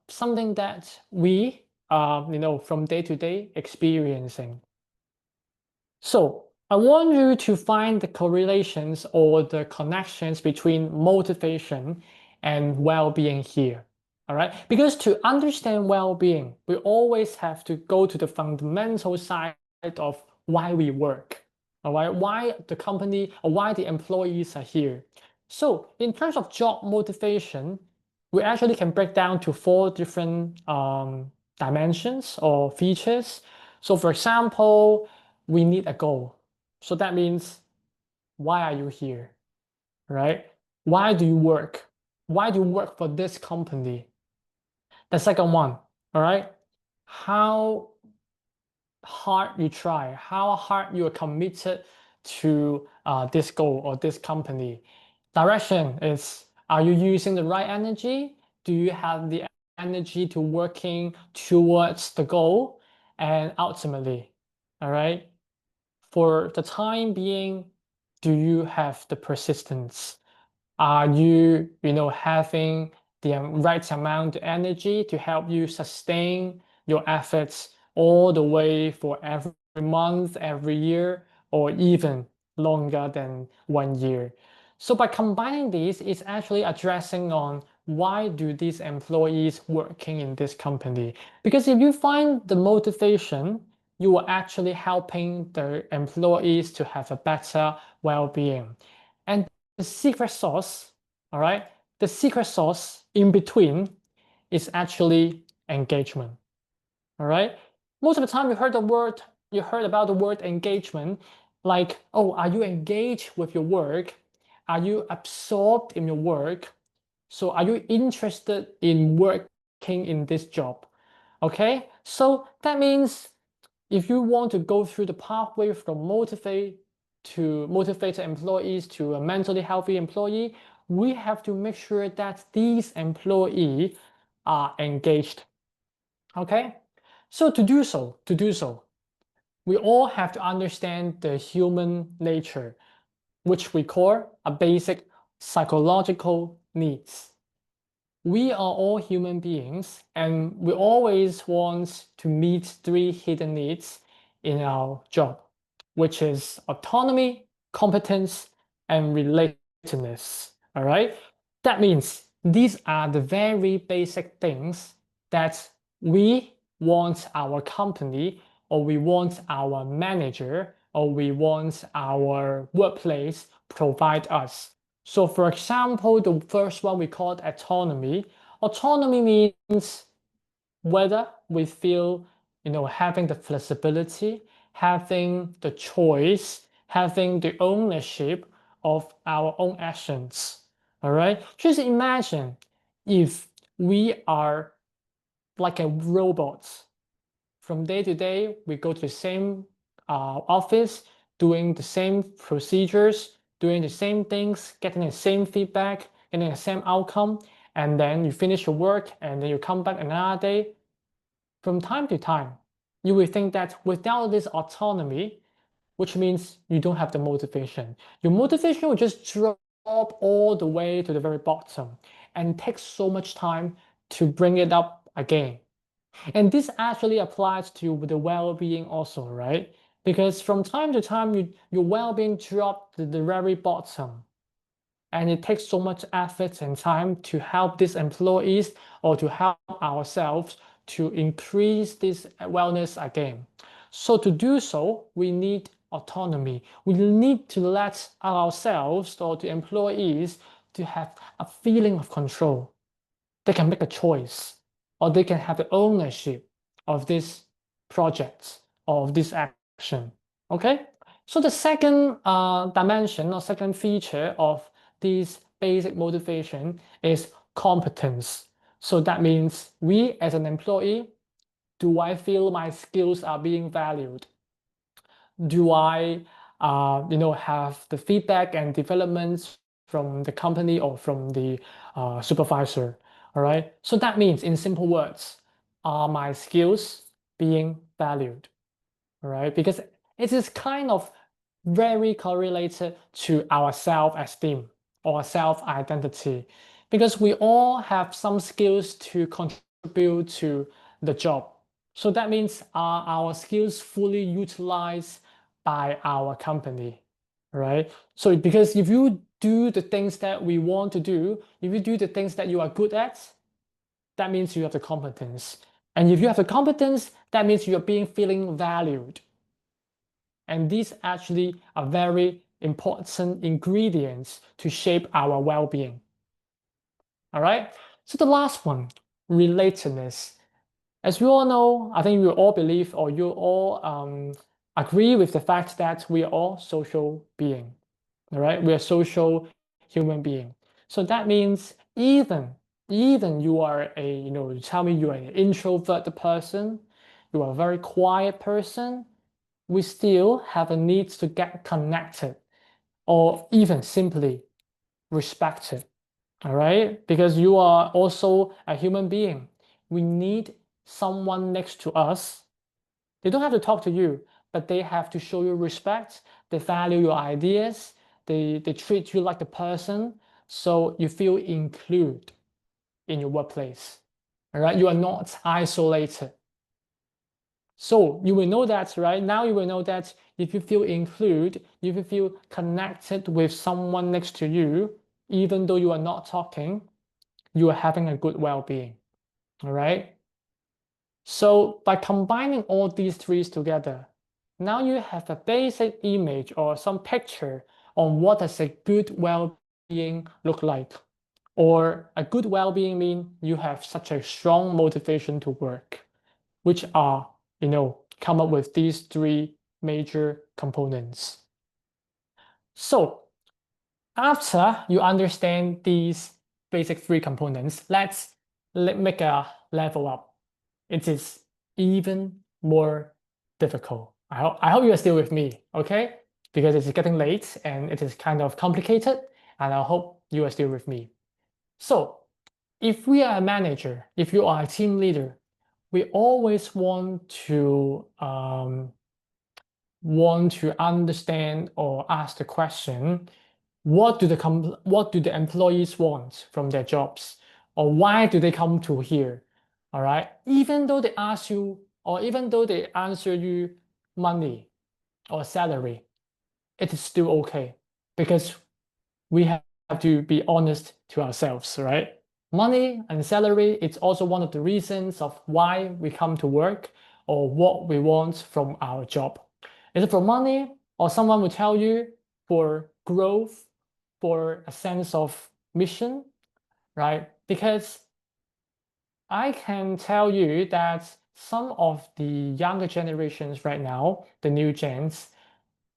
something that we from day to day experiencing. So I want you to find the correlations or the connections between motivation and well-being here. All right. Because to understand well-being, we always have to go to the fundamental side of why we work. All right. Why the company or why the employees are here. So in terms of job motivation, we actually can break down to 4 different dimensions or features. So for example, we need a goal. So that means, why are you here, right? Why do you work? Why do you work for this company? The second one, all right? How hard you try, how hard you are committed to this goal or this company. Direction is, are you using the right energy? Do you have the energy to working towards the goal? And ultimately, all right, for the time being, do you have the persistence? Are you, having the right amount of energy to help you sustain your efforts all the way for every month, every year, or even longer than 1 year? So by combining these, it's actually addressing on why do these employees working in this company? Because if you find the motivation, you are actually helping the employees to have a better well-being. And the secret sauce, all right, the secret sauce in between is actually engagement. All right. Most of the time you heard about the word engagement, like, oh, are you engaged with your work? Are you absorbed in your work? So are you interested in working in this job? Okay, so that means if you want to go through the pathway from motivated employees to a mentally healthy employee, we have to make sure that these employees are engaged. Okay, so to do so, we all have to understand the human nature, which we call a basic psychological needs. We are all human beings, and we always want to meet 3 hidden needs in our job, which is autonomy, competence, and relatedness. All right? That means these are the very basic things that we want our company, or we want our manager, or we want our workplace provide us. So for example, the first one we call autonomy. Autonomy means whether we feel, having the flexibility, having the choice, having the ownership of our own actions. All right. Just imagine if we are like a robot. From day to day, we go to the same office, doing the same procedures, doing the same things, getting the same feedback, getting the same outcome, and then you finish your work and then you come back another day. From time to time, you will think that without this autonomy, which means you don't have the motivation, your motivation will just drop all the way to the very bottom and take so much time to bring it up again. And this actually applies to the well-being also, right? Because from time to time, your well-being drops to the very bottom. And it takes so much effort and time to help these employees or to help ourselves to increase this wellness again. So to do so, we need autonomy. We need to let ourselves or the employees to have a feeling of control. They can make a choice, or they can have the ownership of this project or of this action. Okay, so the second dimension or second feature of this basic motivation is competence. So that means we as an employee, do I feel my skills are being valued? Do I have the feedback and developments from the company or from the supervisor? All right, so that means, in simple words, are my skills being valued? All right, because it is kind of very correlated to our self-esteem or self-identity, because we all have some skills to contribute to the job. So that means, are our skills fully utilized by our company? Right? So because if you do the things that we want to do, if you do the things that you are good at, that means you have the competence. And if you have the competence, that means you are feeling valued. And these actually are very important ingredients to shape our well-being. All right. So the last one, relatedness. As we all know, I think we all believe, or you all agree with the fact that we are all social beings. All right, we are social human being. So that means even you are you tell me you are an introvert person, you are a very quiet person, we still have a need to get connected, or even simply respected. All right, because you are also a human being. We need someone next to us. They don't have to talk to you, but they have to show you respect. They value your ideas. They treat you like the person, so you feel included in your workplace. All right, you are not isolated. So you will know that, right? Now you will know that if you feel included, if you feel connected with someone next to you, even though you are not talking, you are having a good well-being. All right. So by combining all these 3 together, now you have a basic image or some picture on what does a good well-being look like. Or a good well-being means you have such a strong motivation to work. which are, come up with these three major components. So after you understand these basic three components, let's make a level up. It is even more difficult. I hope you are still with me, okay? Because it's getting late and it is kind of complicated, and I hope you are still with me. So if we are a manager, if you are a team leader, we always want to understand or ask the question, what do the employees want from their jobs, or why do they come to here? All right, even though they ask you, or even though they answer you money or salary, it is still okay, because we have to be honest to ourselves, right? Money and salary, it's also one of the reasons of why we come to work or what we want from our job. Is it for money, or someone will tell you for growth, for a sense of mission, right? Because I can tell you that some of the younger generations right now, the new gens,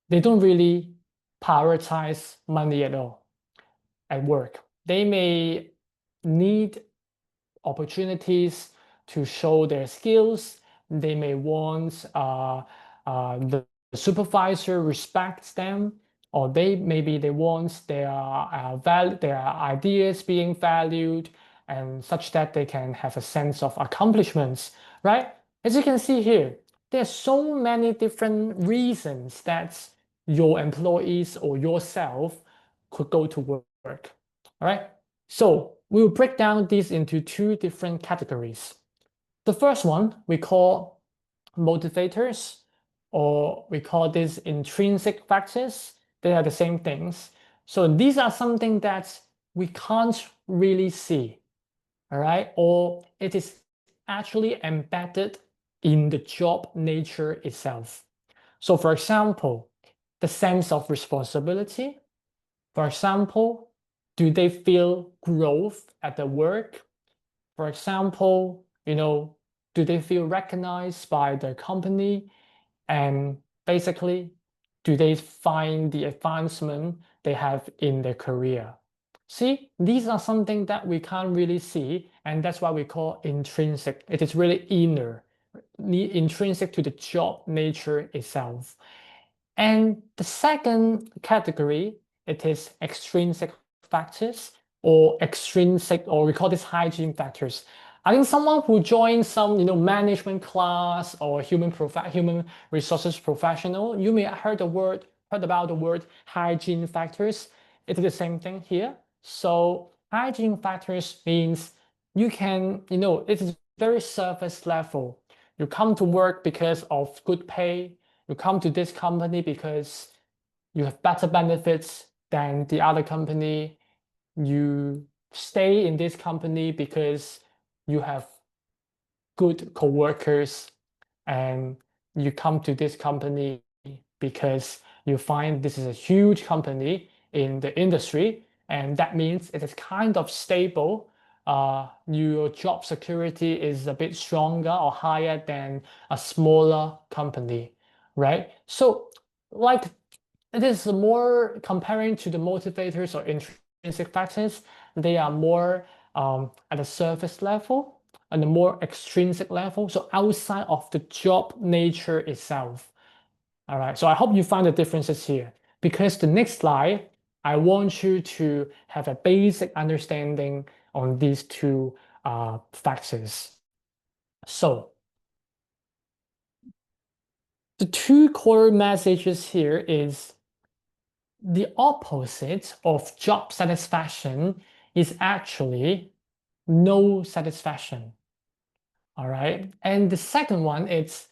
they don't really prioritize money at all at work. They may need opportunities to show their skills. They may want the supervisor respects them, or maybe they want their ideas being valued, and such that they can have a sense of accomplishments, right? As you can see here, there's so many different reasons that your employees or yourself could go to work. All right, so we'll break down these into two different categories. The first one we call motivators, or we call this intrinsic factors. They are the same things. So these are something that we can't really see, all right? Or it is actually embedded in the job nature itself. So for example, the sense of responsibility. For example, do they feel growth at the work? For example, do they feel recognized by the company? And basically, do they find the advancement they have in their career? See, these are something that we can't really see, and that's why we call intrinsic. It is really inner, intrinsic to the job nature itself. And the second category, it is extrinsic factors, or we call this hygiene factors. I think someone who joins some, management class or human resources professional, you may have heard about the word hygiene factors. It is the same thing here. So hygiene factors means you can, it is very surface level. You come to work because of good pay. You come to this company because you have better benefits than the other company. You stay in this company because you have good co-workers, and you come to this company because you find this is a huge company in the industry, and that means it is kind of stable. Your job security is a bit stronger or higher than a smaller company, right? So like it is more comparing to the motivators or intrinsic factors, they are more at a surface level and a more extrinsic level, so outside of the job nature itself. All right, so I hope you find the differences here, because the next slide, I want you to have a basic understanding on these two factors. So the two core messages here is the opposite of job satisfaction is actually no satisfaction. All right. And the second one is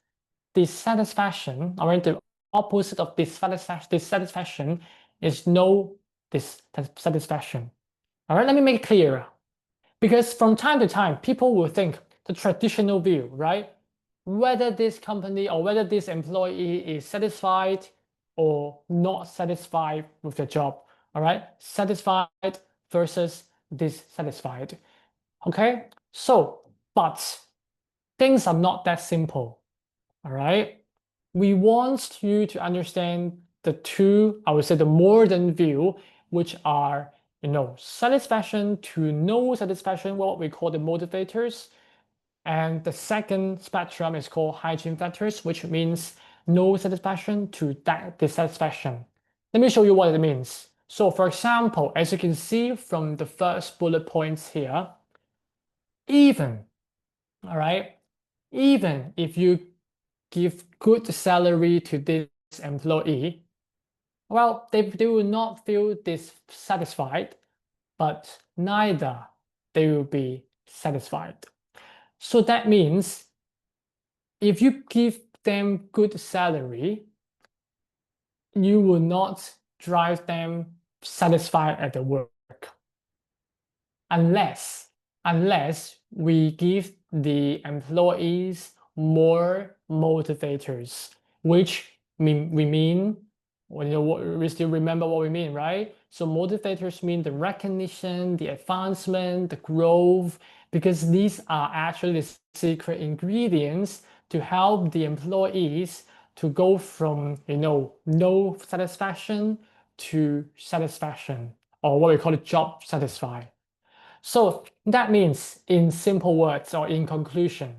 dissatisfaction. All right. The opposite of dissatisfaction is no dissatisfaction. All right. Let me make it clear. Because from time to time, people will think the traditional view, right? Whether this company or whether this employee is satisfied or not satisfied with the job. All right. Satisfied versus dissatisfied. Okay. So, but things are not that simple. All right. We want you to understand the two, I would say the modern view, which are, satisfaction to no satisfaction, what we call the motivators. And the second spectrum is called hygiene factors, which means no satisfaction to dissatisfaction. Let me show you what it means. So for example, as you can see from the first bullet points here, even, all right, even if you give good salary to this employee, well, they will not feel dissatisfied, but neither they will be satisfied. So that means if you give them good salary, you will not drive them satisfied at the work. Unless we give the employees more motivators, which we still remember what we mean, right? So motivators mean the recognition, the advancement, the growth, because these are actually the secret ingredients to help the employees to go from, no satisfaction to satisfaction, or what we call it job satisfied. So that means, in simple words or in conclusion,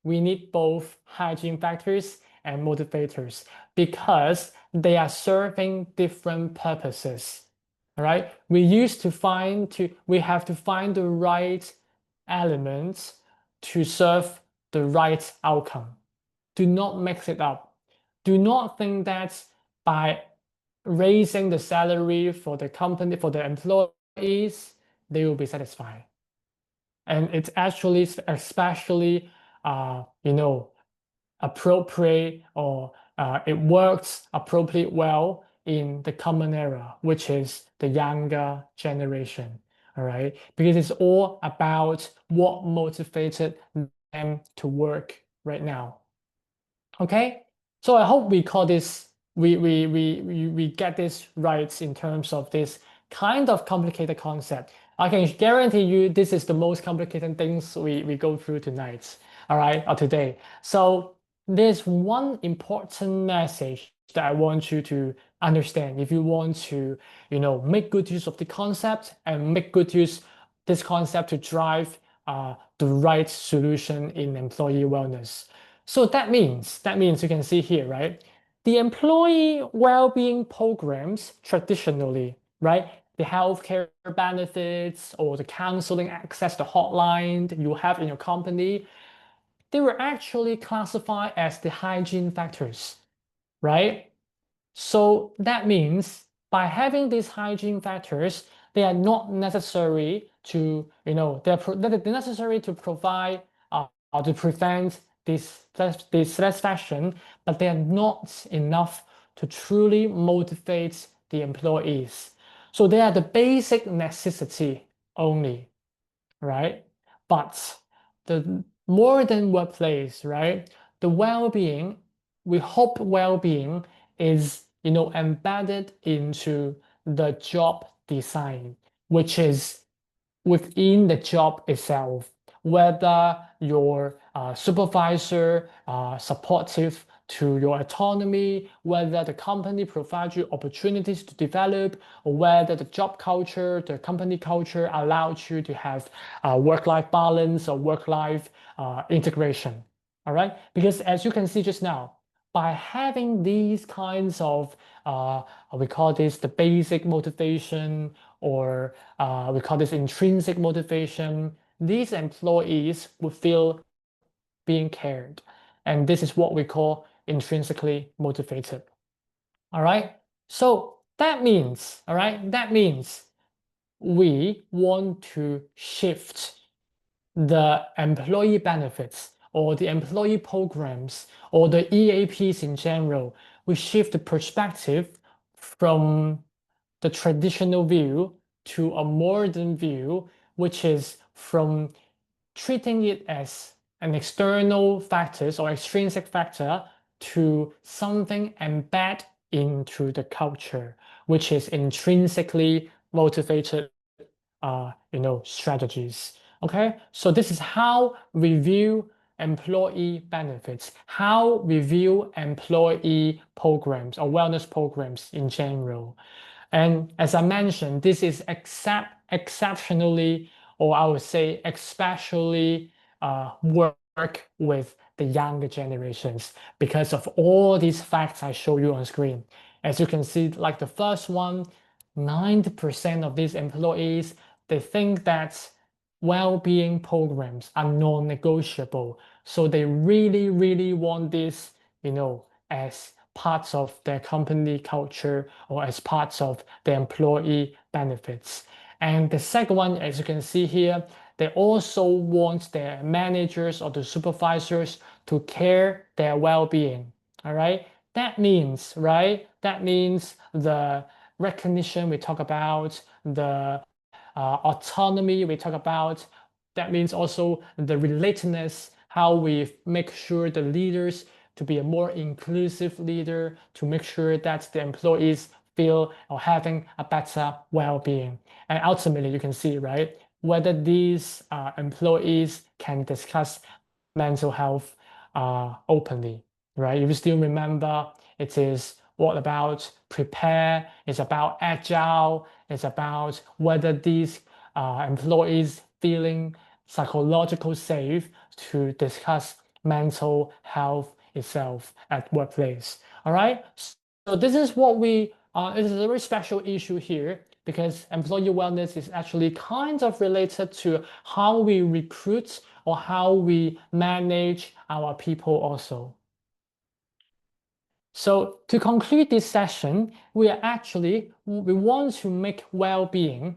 we need both hygiene factors and motivators because they are serving different purposes. All right, we have to find the right elements to serve the right outcome. Do not mix it up. Do not think that by raising the salary for the company, for the employees, they will be satisfied. And it's actually especially, appropriate, or it works appropriately well in the common era, which is the younger generation. All right, because it's all about what motivated them to work right now. Okay, so I hope we call this, we get this right in terms of this kind of complicated concept. I can guarantee you this is the most complicated things we go through tonight, all right, or today. So there's one important message that I want you to understand if you want to, make good use of the concept and make good use this concept to drive the right solution in employee wellness. So that means you can see here, right? The employee well-being programs traditionally, right? The healthcare benefits or the counseling access, the hotline that you have in your company, they were actually classified as the hygiene factors, right? So that means by having these hygiene factors, they are not necessary to, they're necessary to provide or to prevent this dissatisfaction, but they are not enough to truly motivate the employees. So they are the basic necessity only, right? But the modern workplace, right? The well-being, we hope well-being is, embedded into the job design, which is within the job itself, whether your supervisor supportive to your autonomy, whether the company provides you opportunities to develop, or whether the job culture, the company culture allows you to have work-life balance or work-life integration. All right, because as you can see just now, by having these kinds of, we call this the basic motivation, or we call this intrinsic motivation, these employees will feel being cared. And this is what we call intrinsically motivated. All right. So that means, all right, that means we want to shift the employee benefits or the employee programs or the EAPs in general. We shift the perspective from the traditional view to a modern view, which is from treating it as an external factors or extrinsic factor to something embedded into the culture, which is intrinsically motivated, strategies. Okay, so this is how we view employee benefits, how we view employee programs or wellness programs in general. And as I mentioned, this is exceptionally, or I would say especially work with the younger generations because of all these facts I show you on screen. As you can see, like the first one, 90% of these employees, they think that well-being programs are non-negotiable. So they really, really want this, as parts of their company culture or as parts of the employee benefits. And the second one, as you can see here, they also want their managers or the supervisors to care their well-being. All right. That means, right? That means the recognition we talk about, the autonomy we talk about. That means also the relatedness, how we make sure the leaders to be a more inclusive leader, to make sure that the employees feel or having a better well-being. And ultimately, you can see, right, whether these employees can discuss mental health openly, right? If you still remember, it is what about prepare, it's about agile, it's about whether these employees feeling psychological safe to discuss mental health itself at workplace. All right. So this is what it is a very special issue here because employee wellness is actually kind of related to how we recruit or how we manage our people also. So to conclude this session, we want to make well-being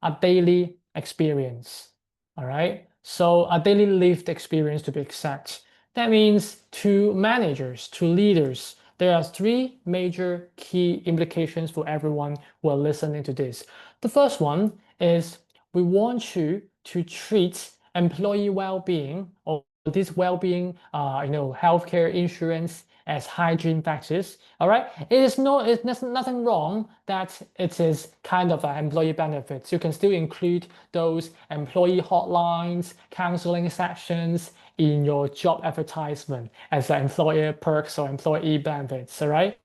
a daily experience. All right. So a daily lived experience to be exact. That means to managers, to leaders, there are three major key implications for everyone who are listening to this. The first one is we want you to treat employee well-being or this well-being, healthcare insurance as hygiene factors. All right, there's nothing wrong that it is kind of an employee benefits. You can still include those employee hotlines, counseling sessions in your job advertisement as an employer perks or employee benefits. All right,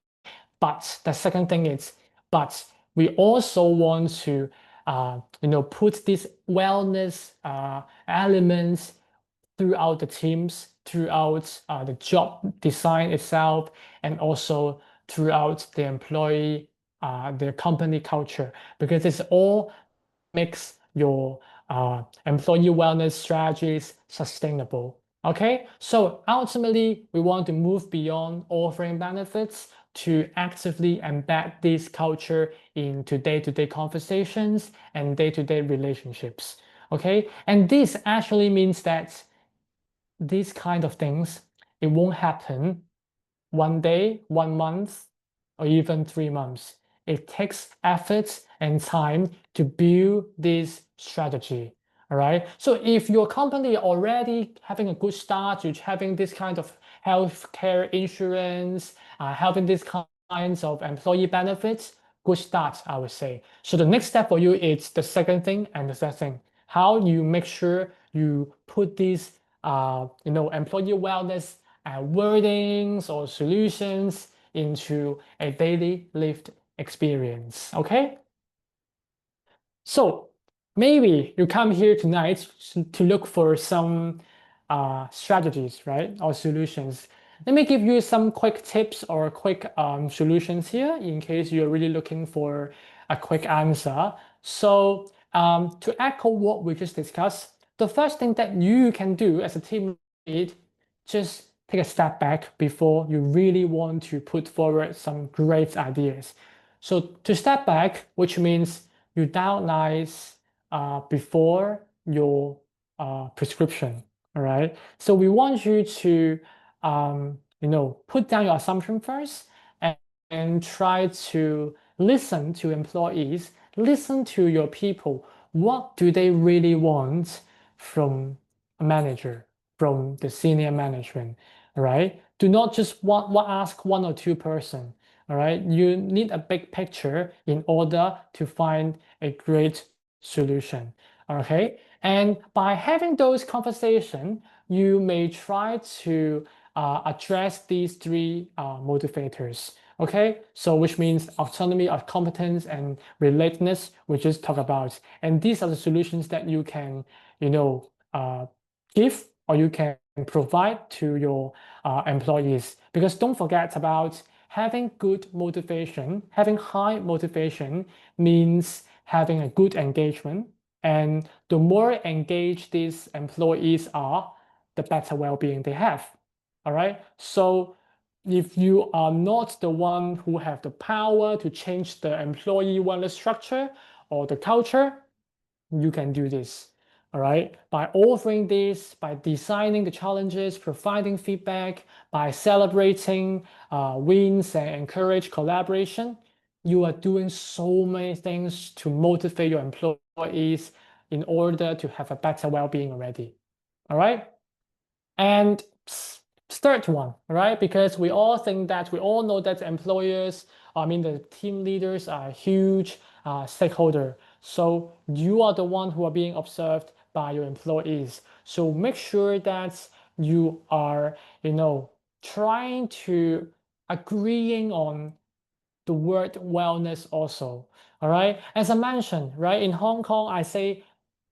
but the second thing is, but we also want to put these wellness elements throughout the teams, throughout the job design itself, and also throughout the employee, the company culture, because this all makes your employee wellness strategies sustainable. Okay, so ultimately, we want to move beyond offering benefits to actively embed this culture into day-to-day conversations and day-to-day relationships. Okay, and this actually means that these kind of things, it won't happen one day, 1 month, or even 3 months. It takes effort and time to build this strategy. All right. So if your company already having a good start, you're having this kind of healthcare insurance, having these kinds of employee benefits, good start, I would say. So the next step for you is the second thing and the third thing. How you make sure you put these employee wellness wordings or solutions into a daily lived experience. Okay. So maybe you come here tonight to look for some strategies, right, or solutions. Let me give you some quick tips or quick solutions here in case you're really looking for a quick answer. So to echo what we just discussed, the first thing that you can do as a team lead, just take a step back before you really want to put forward some great ideas. So to step back, which means you downlize before your prescription. All right. So we want you to put down your assumption first and try to listen to employees, listen to your people. What do they really want from a manager, from the senior management? All right. Do not just ask one or two person. All right. You need a big picture in order to find a great solution. Okay. And by having those conversations, you may try to address these three motivators. Okay, so which means autonomy of competence and relatedness, we just talked about. And these are the solutions that you can, give or you can provide to your employees. Because don't forget about having good motivation, having high motivation means having a good engagement. And the more engaged these employees are, the better well-being they have. All right. So if you are not the one who have the power to change the employee wellness structure or the culture, you can do this. All right. By offering this, by designing the challenges, providing feedback, by celebrating wins and encourage collaboration, you are doing so many things to motivate your employees in order to have a better well-being already. All right. And third one, right? Because we all know that employers, the team leaders are a huge stakeholder. So you are the one who are being observed by your employees. So make sure that you are, trying to agreeing on the word wellness also. All right. As I mentioned, right, in Hong Kong, I say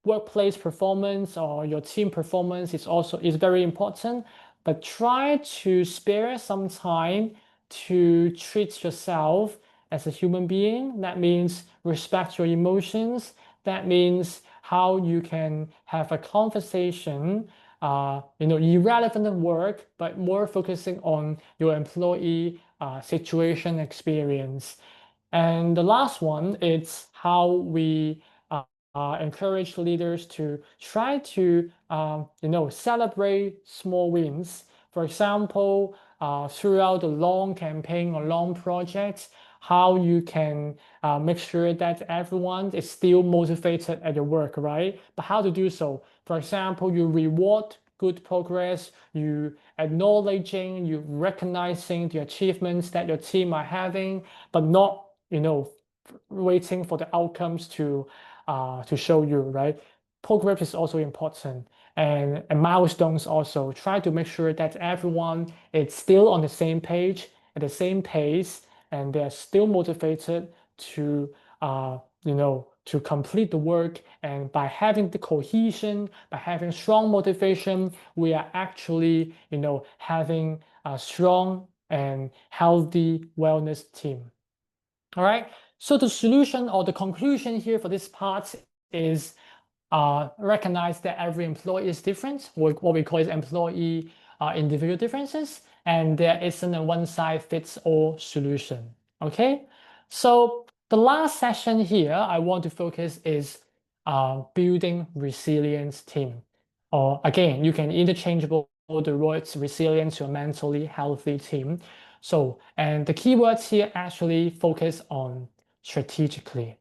workplace performance or your team performance is very important, but try to spare some time to treat yourself as a human being. That means respect your emotions. That means how you can have a conversation, irrelevant work, but more focusing on your employee situation experience. And the last one is how we encourage leaders to try to celebrate small wins. For example, throughout the long campaign or long projects, how you can make sure that everyone is still motivated at your work, right? But how to do so? For example, you reward good progress, you acknowledging, you recognizing the achievements that your team are having, but not, waiting for the outcomes to show you, right? Progress is also important, and milestones also. Try to make sure that everyone is still on the same page, at the same pace, and they're still motivated to, to complete the work. And by having the cohesion, by having strong motivation, we are actually, having a strong and healthy wellness team. All right. So the solution or the conclusion here for this part is recognize that every employee is different, what we call is employee individual differences, and there isn't a one-size-fits-all solution. Okay. So the last session here I want to focus is building resilience team. Or again, you can interchangeable the words resilience to a mentally healthy team. So, and the keywords here actually focus on strategically.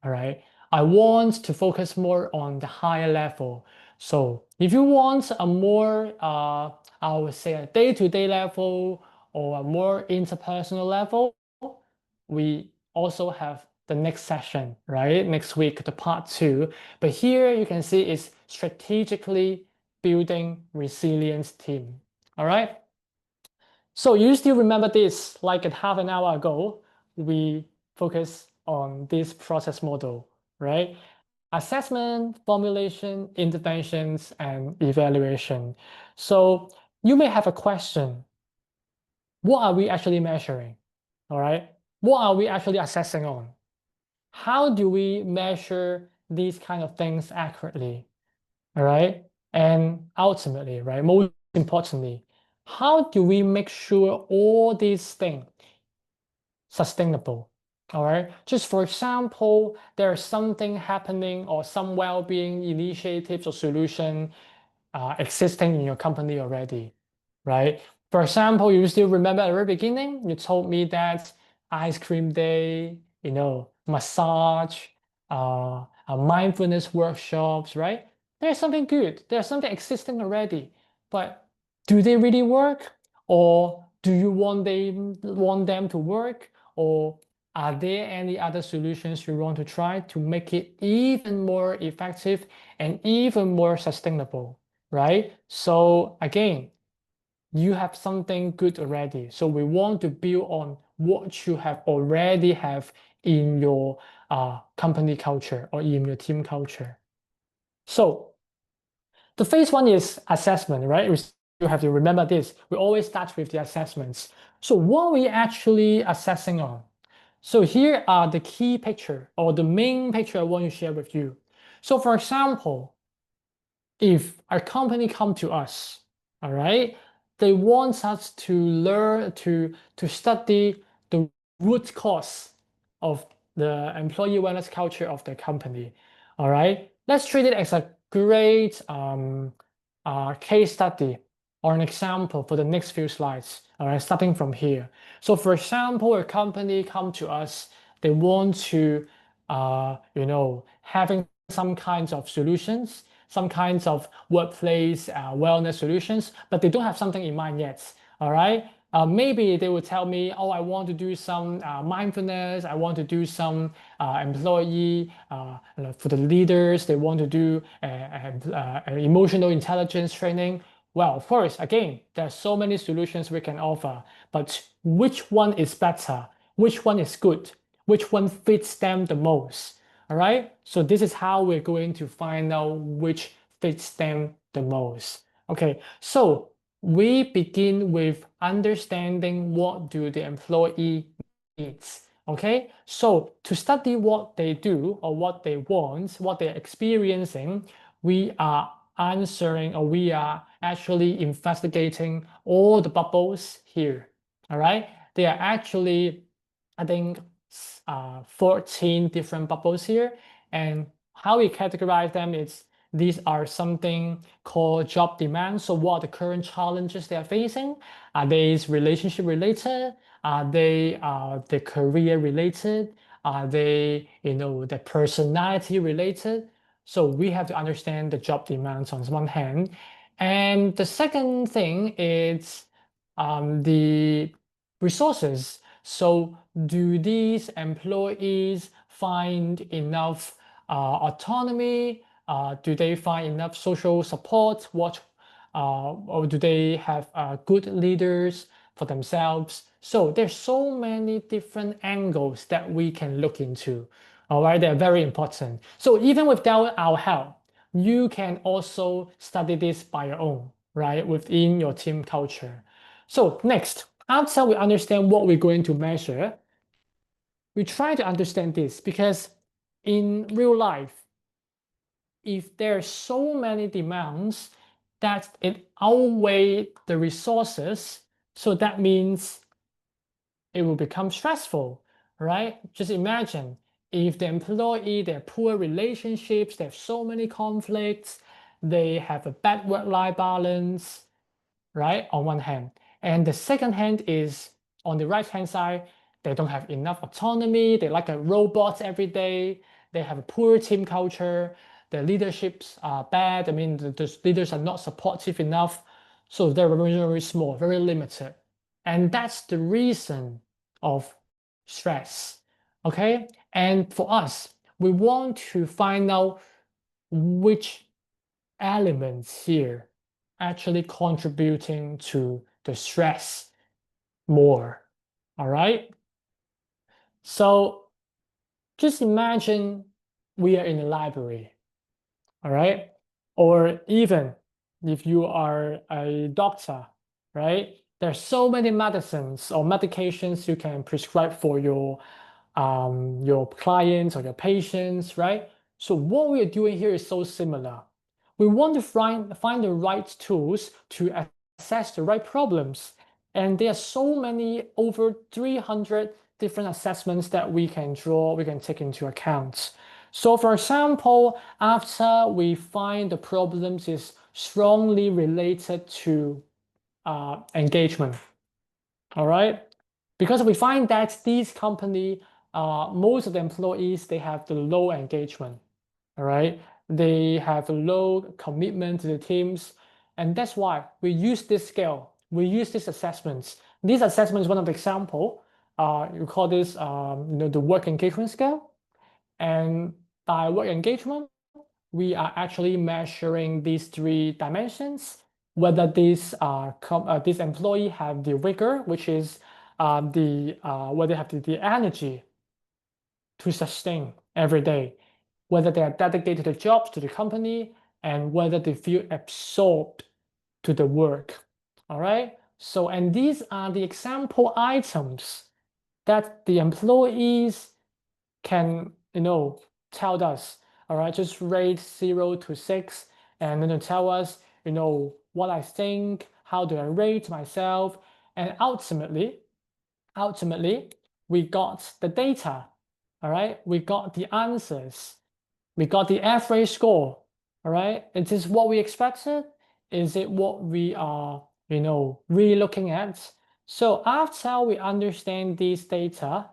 All right. I want to focus more on the higher level. So if you want a more, I would say a day-to-day level or a more interpersonal level, we also have the next session, right? Next week, the part 2. But here you can see it's strategically building resilience team. All right. So you still remember this, like at half an hour ago, we focus on this process model, right? Assessment, formulation, interventions, and evaluation. So you may have a question. What are we actually measuring? All right. What are we actually assessing on? How do we measure these kind of things accurately? All right. And ultimately, right, most importantly, how do we make sure all these things sustainable? All right. Just for example, there's something happening or some well-being initiatives or solution existing in your company already, right? For example, you still remember at the very beginning, you told me that ice cream day, massage, mindfulness workshops, right? There's something good. There's something existing already. But do they really work? Or do you want them to work? Or are there any other solutions you want to try to make it even more effective and even more sustainable? right? So again, you have something good already. So we want to build on what you have already have in your company culture or in your team culture. So the phase one is assessment, right? You have to remember this. We always start with the assessments. So what are we actually assessing on? So here are the key picture or the main picture I want to share with you. So for example, if a company come to us, all right, they want us to learn to study the root cause of the employee wellness culture of the company. All right, let's treat it as a great case study or an example for the next few slides. All right, starting from here. So for example, a company come to us, they want to, having some kinds of solutions, some kinds of workplace wellness solutions, but they don't have something in mind yet. All right. Maybe they will tell me, oh, I want to do some mindfulness. I want to do some employee for the leaders. They want to do emotional intelligence training. Well, of course, again, there are so many solutions we can offer, but which one is better? Which one is good? Which one fits them the most? All right. So this is how we're going to find out which fits them the most. Okay. So we begin with understanding what do the employee needs. Okay. So to study what they do or what they want, what they're experiencing, we are answering or we are actually investigating all the bubbles here. All right. They are actually, I think, 14 different bubbles here. And how we categorize them is these are something called job demands. So what are the current challenges they are facing? Are they relationship related? Are they the career related? Are they, the personality related? So we have to understand the job demands on one hand. And the second thing is the resources. So do these employees find enough autonomy? Do they find enough social support? Or do they have good leaders for themselves? So there's so many different angles that we can look into. All right, they're very important. So even without our help, you can also study this by your own, right, within your team culture. So next, after we understand what we're going to measure, we try to understand this because in real life, if there are so many demands that it outweighs the resources, so that means it will become stressful, right? Just imagine if the employee, they have poor relationships, they have so many conflicts, they have a bad work-life balance, right? On one hand. And the second hand is on the right-hand side, they don't have enough autonomy, they like a robot every day, they have a poor team culture, the leaderships are bad, I mean, the leaders are not supportive enough, so they're very, very small, very limited. And that's the reason of stress, okay? And for us, we want to find out which elements here actually contributing to the stress more, all right? So just imagine we are in a library, all right? Or even if you are a doctor, right? There's so many medicines or medications you can prescribe for your clients or your patients, right? So what we are doing here is so similar. We want to find the right tools to assess the right problems. And there are so many, over 300 different assessments that we can take into account. So for example, after we find the problems is strongly related to engagement, all right? Because we find that these company, most of the employees, they have the low engagement, all right? They have a low commitment to the teams. And that's why we use this scale. We use these assessments. These assessments, one of the example, you call this the work engagement scale. And by work engagement, we are actually measuring these 3 dimensions, whether this employee have the rigor, which is whether they have the energy to sustain every day, whether they are dedicated to the jobs, to the company, and whether they feel absorbed to the work. All right. So, and these are the example items that the employees can, tell us. All right. Just rate 0 to 6, and then tell us, what I think, how do I rate myself, and ultimately, we got the data. All right. We got the answers. We got the average score. All right. Is this what we expected? Is it what we are, really looking at? So after we understand these data,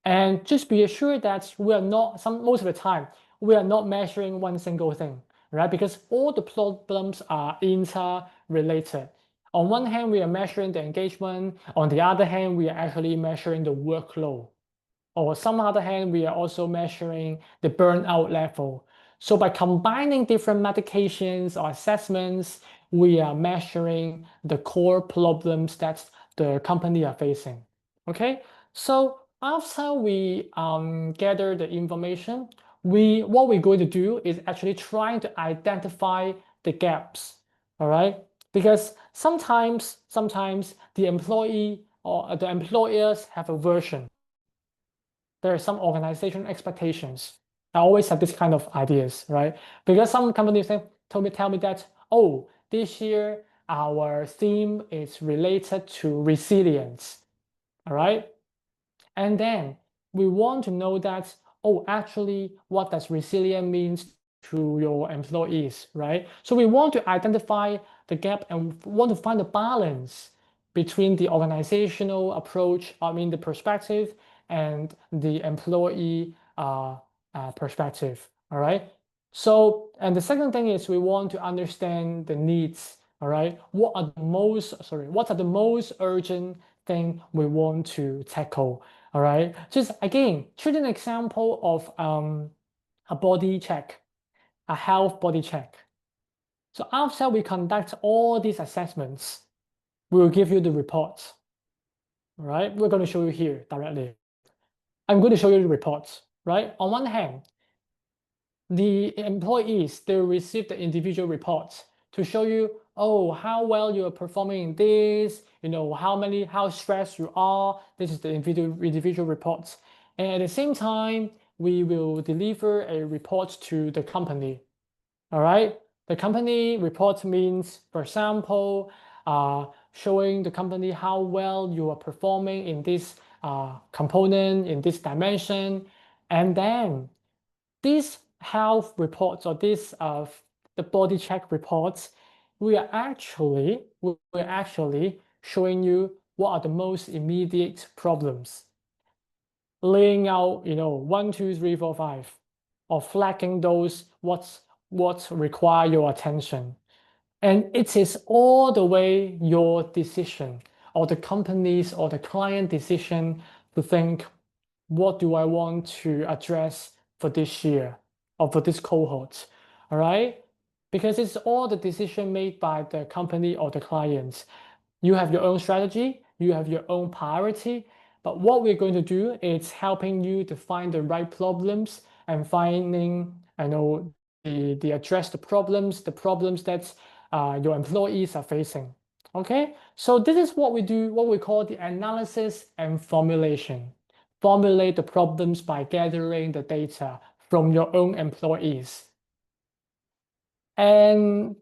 and just be assured that we are not, most of the time, we are not measuring one single thing, right? Because all the problems are interrelated. On one hand, we are measuring the engagement. On the other hand, we are actually measuring the workload. Or some other hand, we are also measuring the burnout level. So by combining different medications or assessments, we are measuring the core problems that the company are facing. Okay, so after we gather the information, what we're going to do is actually trying to identify the gaps. All right, because sometimes the employee or the employers have a version. There are some organization expectations. I always have this kind of ideas, right? Because some companies tell me that, oh, this year our theme is related to resilience. All right. And then we want to know that, oh, actually, what does resilient means to your employees, right? So we want to identify the gap and want to find a balance between the organizational approach, the perspective, and the employee perspective. All right. So, and the second thing is we want to understand the needs. All right. What are the most urgent thing we want to tackle? All right. Just again, treat an example of a body check, a health body check. So after we conduct all these assessments, we will give you the reports. All right. We're going to show you here directly. I'm going to show you the reports, right? On one hand, the employees, they receive the individual reports to show you, oh, how well you are performing in this, how stressed you are. This is the individual reports. And at the same time, we will deliver a report to the company. All right. The company report means, for example, showing the company how well you are performing in this component, in this dimension. And then these health reports or the body check reports, we're actually showing you what are the most immediate problems, laying out 1, 2, 3, 4, 5, or flagging those what require your attention. And it is all the way your decision, or the company's or the client decision, to think, what do I want to address for this year or for this cohort? All right, because it's all the decision made by the company or the clients. You have your own strategy, you have your own priority, but what we're going to do is helping you to find the right problems and finding, address the problems that your employees are facing. Okay, so this is what we do, what we call the analysis and formulation. Formulate the problems by gathering the data from your own employees. And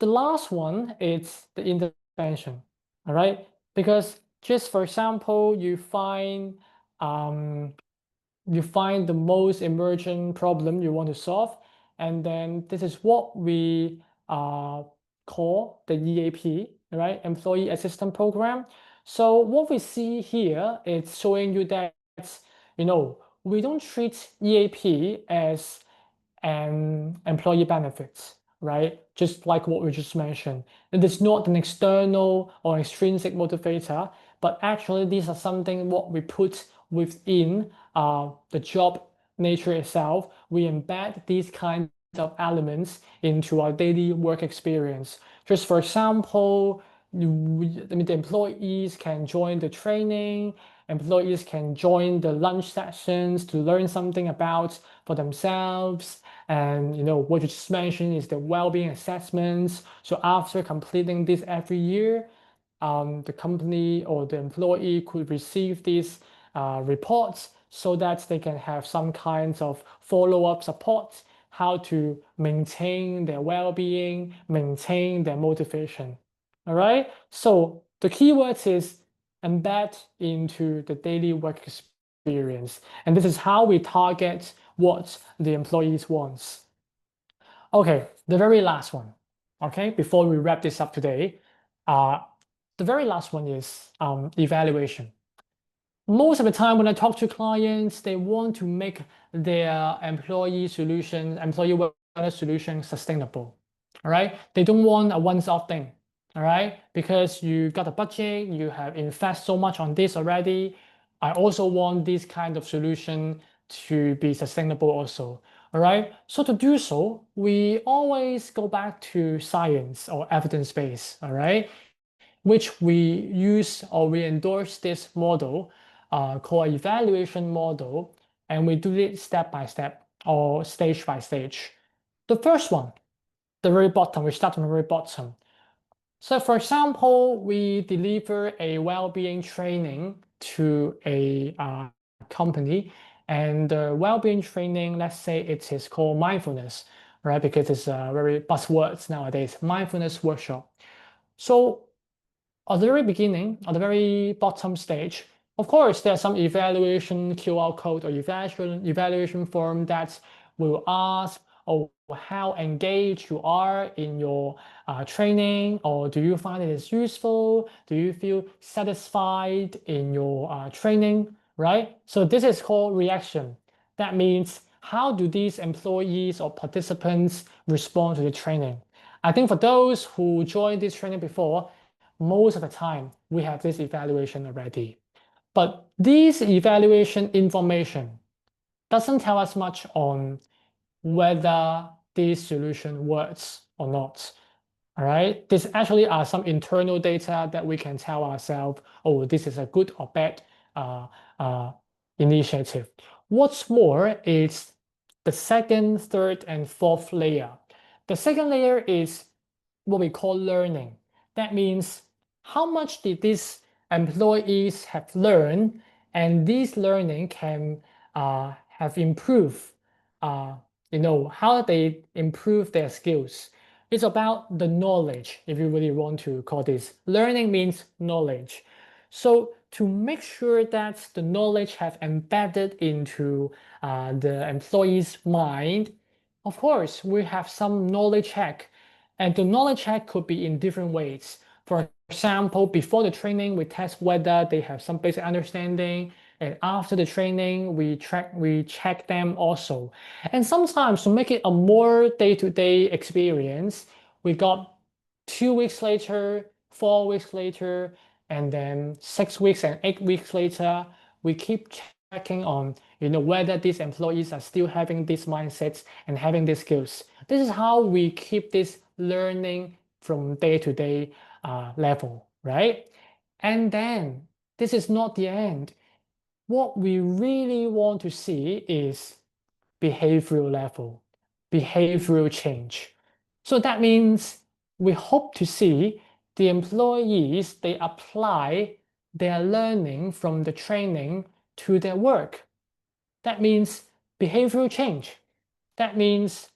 the last one is the intervention. All right, because just for example, you find the most emergent problem you want to solve, and then this is what we call the EAP, right? Employee Assistance Program. So what we see here is showing you that, we don't treat EAP as an employee benefits, right? Just like what we just mentioned. It is not an external or extrinsic motivator, but actually these are something what we put within the job nature itself. We embed these kind of elements into our daily work experience. Just for example, the employees can join the training, employees can join the lunch sessions to learn something about for themselves. And what you just mentioned is the well-being assessments. So after completing this every year, the company or the employee could receive these reports so that they can have some kinds of follow-up support, how to maintain their well-being, maintain their motivation. All right. So the keywords is embed into the daily work experience. And this is how we target what the employees wants. Okay, the very last one. Okay, before we wrap this up today, the very last one is evaluation. Most of the time when I talk to clients, they want to make their employee wellness solution sustainable. All right, they don't want a once-off thing. All right, because you got a budget, you have invested so much on this already. I also want this kind of solution to be sustainable also. All right, so to do so, we always go back to science or evidence-based. All right, which we use or we endorse this model called evaluation model, and we do it step by step or stage by stage. The first one, the very bottom, we start from the very bottom. So for example, we deliver a well-being training to a company, and the well-being training, let's say it is called mindfulness, right? Because it's very buzzwords nowadays, mindfulness workshop. So at the very beginning, at the very bottom stage, of course, there's some evaluation QR code or evaluation form that will ask, how engaged you are in your training, or do you find it is useful? Do you feel satisfied in your training, right? So this is called reaction. That means how do these employees or participants respond to the training? I think for those who joined this training before, most of the time we have this evaluation already. But this evaluation information doesn't tell us much on whether this solution works or not. All right, this actually are some internal data that we can tell ourselves, oh, this is a good or bad initiative. What's more is the second, third, and fourth layer. The second layer is what we call learning. That means how much did these employees have learned, and this learning can have improved how they improve their skills. It's about the knowledge, if you really want to call this. Learning means knowledge. So to make sure that the knowledge have embedded into the employee's mind, of course, we have some knowledge check. And the knowledge check could be in different ways. For example, before the training, we test whether they have some basic understanding. And after the training, we check them also. And sometimes to make it a more day-to-day experience, we got 2 weeks later, 4 weeks later, and then 6 weeks and 8 weeks later, we keep checking on whether these employees are still having these mindsets and having these skills. This is how we keep this learning from day-to-day level, right? And then this is not the end. What we really want to see is behavioral level, behavioral change. So that means we hope to see the employees, they apply their learning from the training to their work. That means behavioral change. That means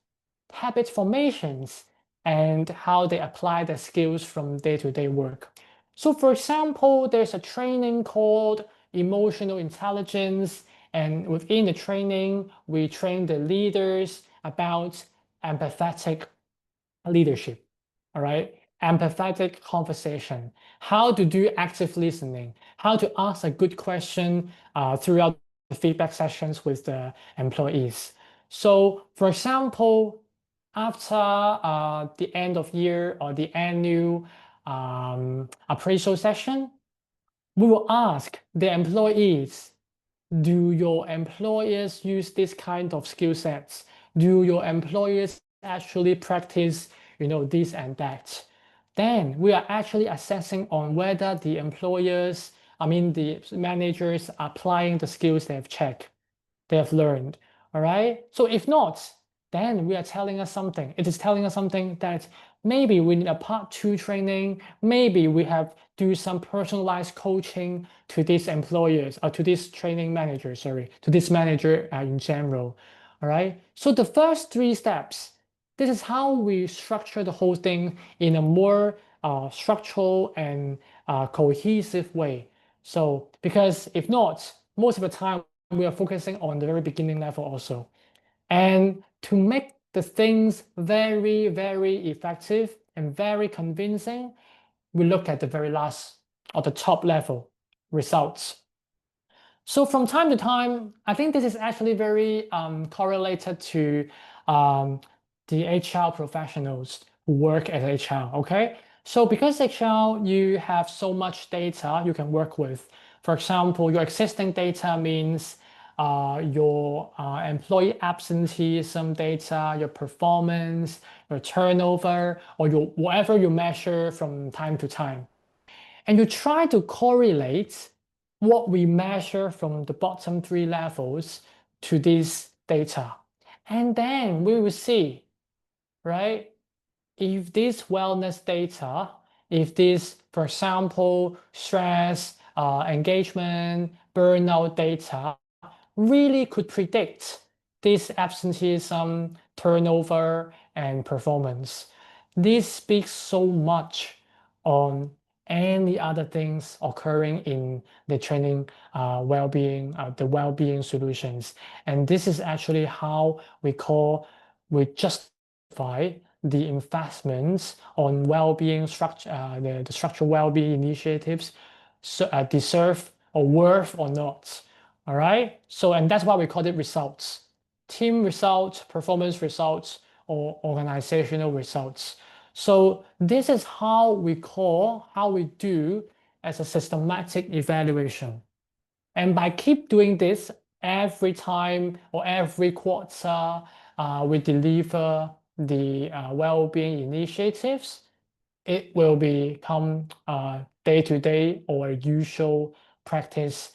habit formations and how they apply the skills from day-to-day work. So for example, there's a training called emotional intelligence, and within the training, we train the leaders about empathetic leadership, all right? Empathetic conversation, how to do active listening, how to ask a good question throughout the feedback sessions with the employees. So for example, after the end of year or the annual appraisal session, we will ask the employees, do your employers use this kind of skill sets? Do your employers actually practice, this and that. Then we are actually assessing on whether the the managers are applying the skills they have learned. All right. So if not, then we are telling us something. It is telling us something that maybe we need a part 2 training. Maybe we have do some personalized coaching to these employers or to this training manager, to this manager in general. All right. So the first 3 steps, this is how we structure the whole thing in a more structural and cohesive way. So because if not, most of the time we are focusing on the very beginning level also. And to make the things very, very effective and very convincing, we look at the very last or the top level results. So from time to time, I think this is actually very correlated to the HR professionals who work at HR, okay? So because HR, you have so much data you can work with. For example, your existing data means your employee absenteeism data, your performance, your turnover, or whatever you measure from time to time. And you try to correlate what we measure from the bottom 3 levels to this data. And then we will see, right? If this wellness data, if this, for example, stress, engagement, burnout data really could predict this absenteeism, turnover, and performance. This speaks so much on any other things occurring in the training well-being, the well-being solutions. And this is actually how we justify the investments on well-being structure, the structural well-being initiatives deserve or worth or not. All right. So, and that's why we call it results, team results, performance results, or organizational results. So this is how we do as a systematic evaluation. And by keep doing this every time or every quarter, we deliver the well-being initiatives, it will become day-to-day or usual practice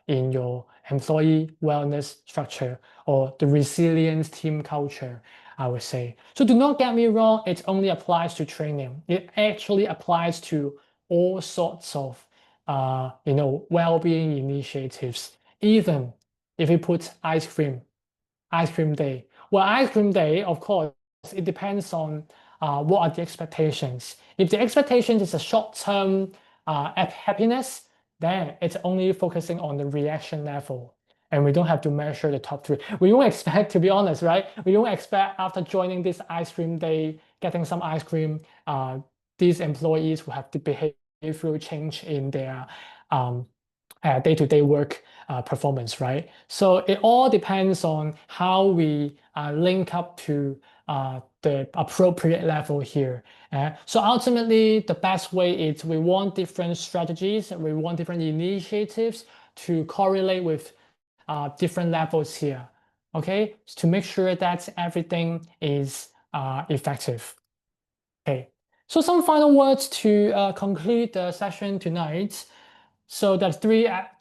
in your employee wellness structure or the resilience team culture, I would say. So do not get me wrong, it only applies to training. It actually applies to all sorts of well-being initiatives. Even if we put ice cream day. Well, ice cream day, of course, it depends on what are the expectations. If the expectation is a short-term happiness, then it's only focusing on the reaction level. And we don't have to measure the top 3. We don't expect, to be honest, right? We don't expect after joining this ice cream day, getting some ice cream, these employees will have the behavioral change in their day-to-day work performance, right? So it all depends on how we link up to the appropriate level here. So ultimately, the best way is we want different strategies, we want different initiatives to correlate with different levels here, okay? To make sure that everything is effective. Okay, so some final words to conclude the session tonight. So there's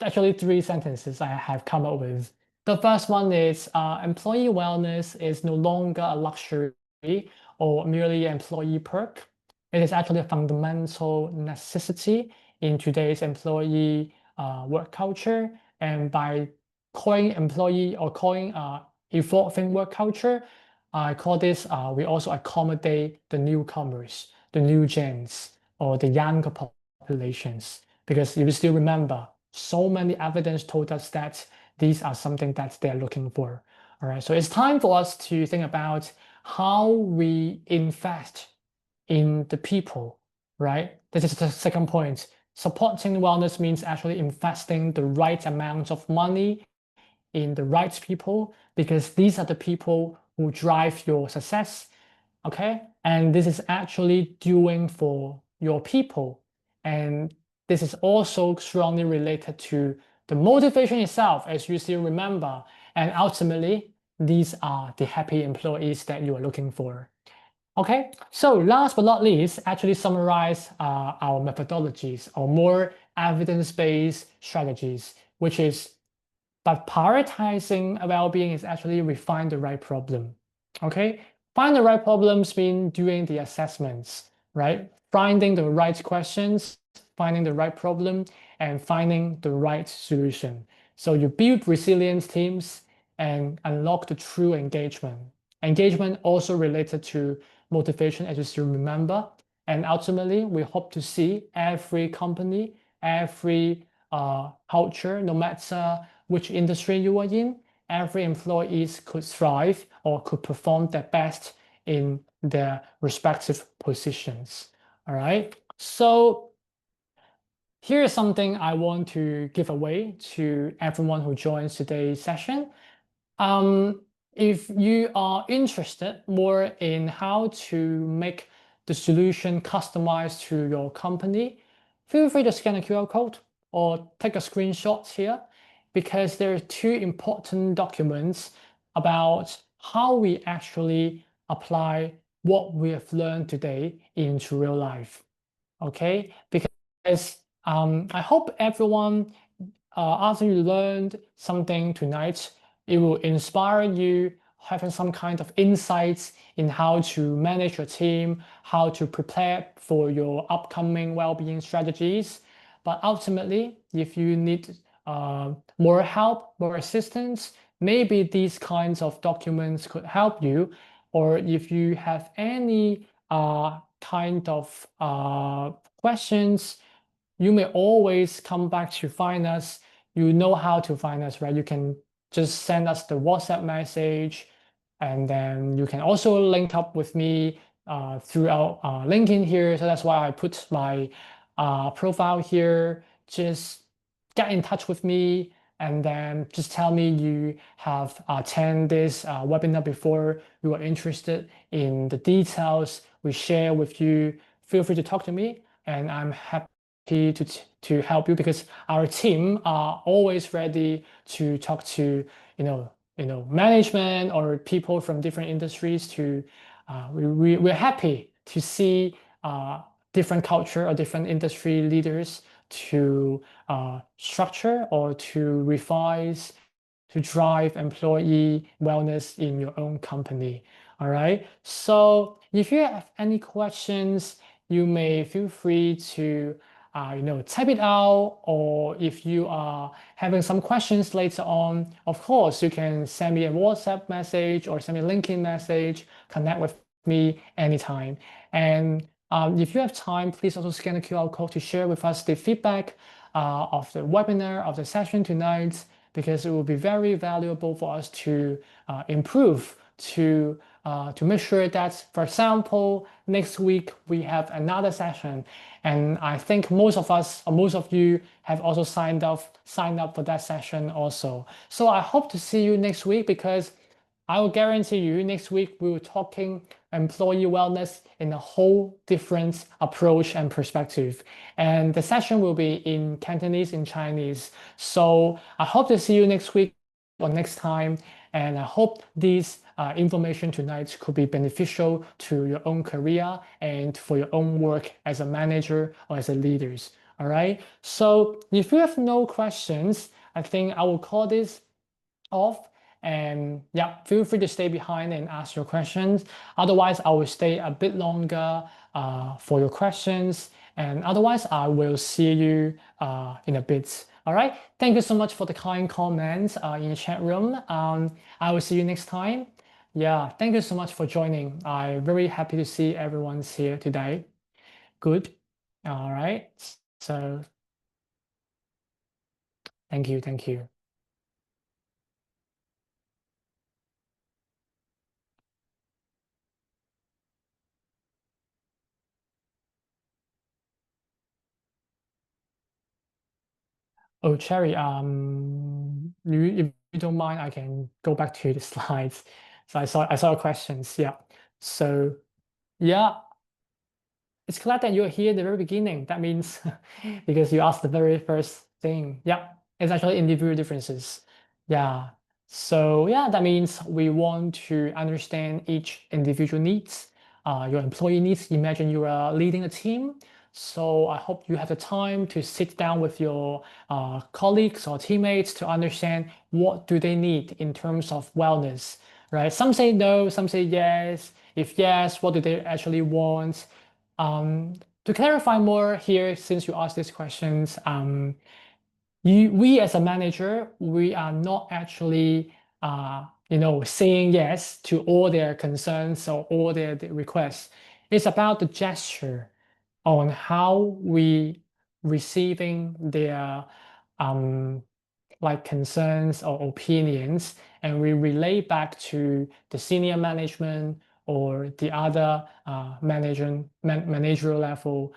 actually three sentences I have come up with. The first one is employee wellness is no longer a luxury or merely an employee perk. It is actually a fundamental necessity in today's employee work culture. And by calling employee or calling evolving work culture, I call this, we also accommodate the newcomers, the new gens, or the younger populations. Because you still remember, so many evidence told us that these are something that they're looking for. All right, so it's time for us to think about how we invest in the people, right? This is the second point. Supporting wellness means actually investing the right amount of money in the right people, because these are the people who drive your success, okay? And this is actually doing for your people. And this is also strongly related to the motivation itself, as you still remember. And ultimately, these are the happy employees that you are looking for. Okay, so last but not least, actually summarize our methodologies or more evidence-based strategies, which is, but prioritizing well-being is actually we find the right problem. Okay, find the right problems mean doing the assessments, right? Finding the right questions, finding the right problem, and finding the right solution. So you build resilient teams and unlock the true engagement. Engagement also related to motivation, as you remember. And ultimately, we hope to see every company, every culture, no matter which industry you are in, every employee could thrive or could perform their best in their respective positions. All right. So here's something I want to give away to everyone who joins today's session. If you are interested more in how to make the solution customized to your company, feel free to scan a QR code or take a screenshot here, because there are two important documents about how we actually apply what we have learned today into real life. Okay, because I hope everyone, after you learned something tonight, it will inspire you having some kind of insights in how to manage your team, how to prepare for your upcoming well-being strategies. But ultimately, if you need more help, more assistance, maybe these kinds of documents could help you. Or if you have any kind of questions, you may always come back to find us. You know how to find us, right? You can just send us the WhatsApp message, and then you can also link up with me through our LinkedIn here. So that's why I put my profile here. Just get in touch with me, and then just tell me you have attended this webinar before, you are interested in the details we share with you. Feel free to talk to me, and I'm happy to help you, because our team are always ready to talk to management or people from different industries. We're happy to see different culture or different industry leaders to structure or to revise, to drive employee wellness in your own company. All right. So if you have any questions, you may feel free to type it out, or if you are having some questions later on, of course, you can send me a WhatsApp message or send me a LinkedIn message, connect with me anytime. And if you have time, please also scan the QR code to share with us the feedback of the webinar, of the session tonight, because it will be very valuable for us to improve, to make sure that, for example, next week we have another session, and I think most of us, or most of you, have also signed up for that session also. So I hope to see you next week, because I will guarantee you next week we will talking employee wellness in a whole different approach and perspective. And the session will be in Cantonese, in Chinese. So I hope to see you next week or next time. And I hope this information tonight could be beneficial to your own career and for your own work as a manager or as a leaders. All right. So if you have no questions, I think I will call this off. And yeah, feel free to stay behind and ask your questions. Otherwise, I will stay a bit longer for your questions. And otherwise, I will see you in a bit. All right. Thank you so much for the kind comments in the chat room. I will see you next time. Yeah, thank you so much for joining. I'm very happy to see everyone's here today. Good. All right. So thank you. Thank you. Oh, Cherry, if you don't mind, I can go back to the slides. So I saw your questions. Yeah. So yeah, it's glad that you're here at the very beginning. That means because you asked the very first thing. Yeah, it's actually individual differences. Yeah. So yeah, that means we want to understand each individual needs, your employee needs. Imagine you are leading a team. So I hope you have the time to sit down with your colleagues or teammates to understand what do they need in terms of wellness, right? Some say no, some say yes. If yes, what do they actually want? To clarify more here, since you asked these questions, we as a manager, we are not actually, saying yes to all their concerns or all their requests. It's about the gesture on how we receiving their like concerns or opinions, and we relay back to the senior management or the other managerial level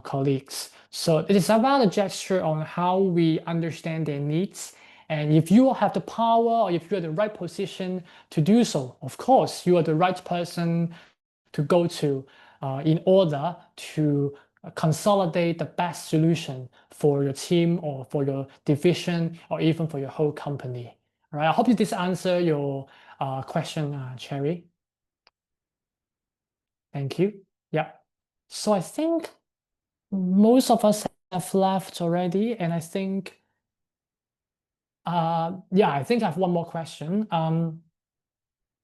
colleagues. So it is about a gesture on how we understand their needs. And if you have the power or if you're in the right position to do so, of course, you are the right person to go to in order to consolidate the best solution for your team or for your division or even for your whole company. All right, I hope this answer your question, Cherry. Thank you. Yeah. So I think most of us have left already, and I think, I think I have one more question.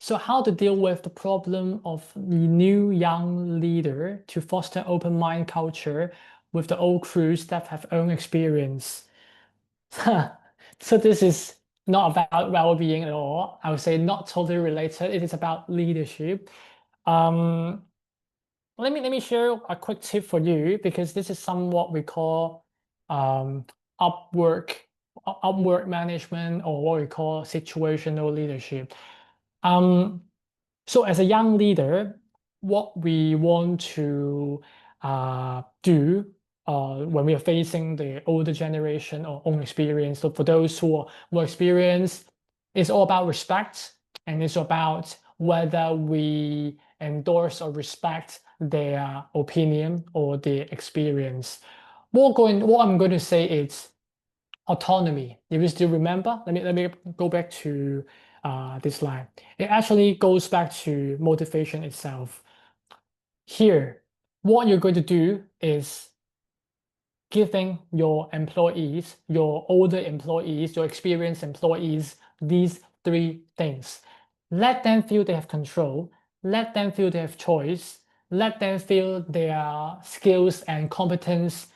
So how to deal with the problem of the new young leader to foster open mind culture with the old crews that have own experience? So this is not about well-being at all. I would say not totally related. It is about leadership. Let me share a quick tip for you, because this is somewhat we call upward management, or what we call situational leadership. So as a young leader, what we want to do when we are facing the older generation or own experience. So for those who are more experienced, it's all about respect, and it's about whether we endorse or respect their opinion or their experience. What I'm going to say is autonomy. If you still remember, let me go back to this slide. It actually goes back to motivation itself. Here, what you're going to do is giving your employees, your older employees, your experienced employees, these three things. Let them feel they have control. Let them feel they have choice. Let them feel their skills and competence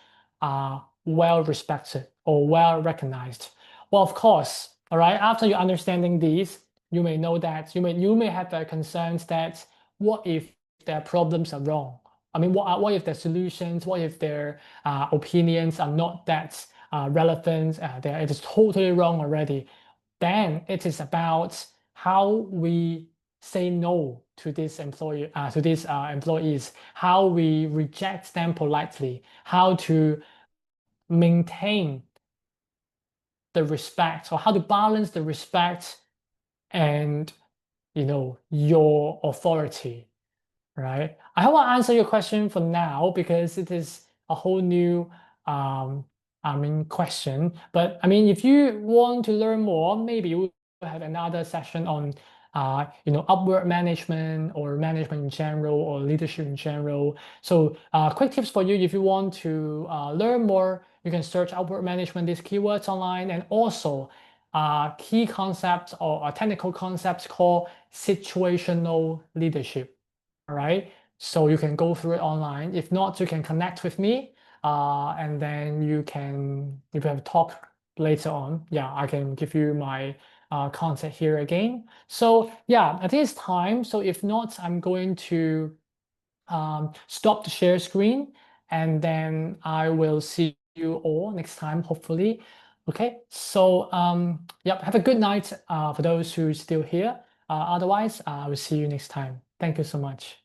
are well respected or well recognized. Well, of course, all right, after you're understanding these, you may know that you may have concerns that what if their problems are wrong? I mean, what if their solutions, what if their opinions are not that relevant? It is totally wrong already. Then it is about how we say no to this employee, to these employees, how we reject them politely, how to maintain the respect, or how to balance the respect and your authority, right? I hope I answer your question for now, because it is a whole new question. But I mean, if you want to learn more, maybe we'll have another session on upward management or management in general or leadership in general. So quick tips for you: if you want to learn more, you can search upward management, these keywords online, and also key concepts or technical concepts called situational leadership. All right, so you can go through it online. If not, you can connect with me, and then you can, if you have a talk later on, I can give you my contact here again. So I think it's time. So if not, I'm going to stop the share screen, and then I will see you all next time, hopefully. Okay, so have a good night for those who are still here. Otherwise, I will see you next time. Thank you so much.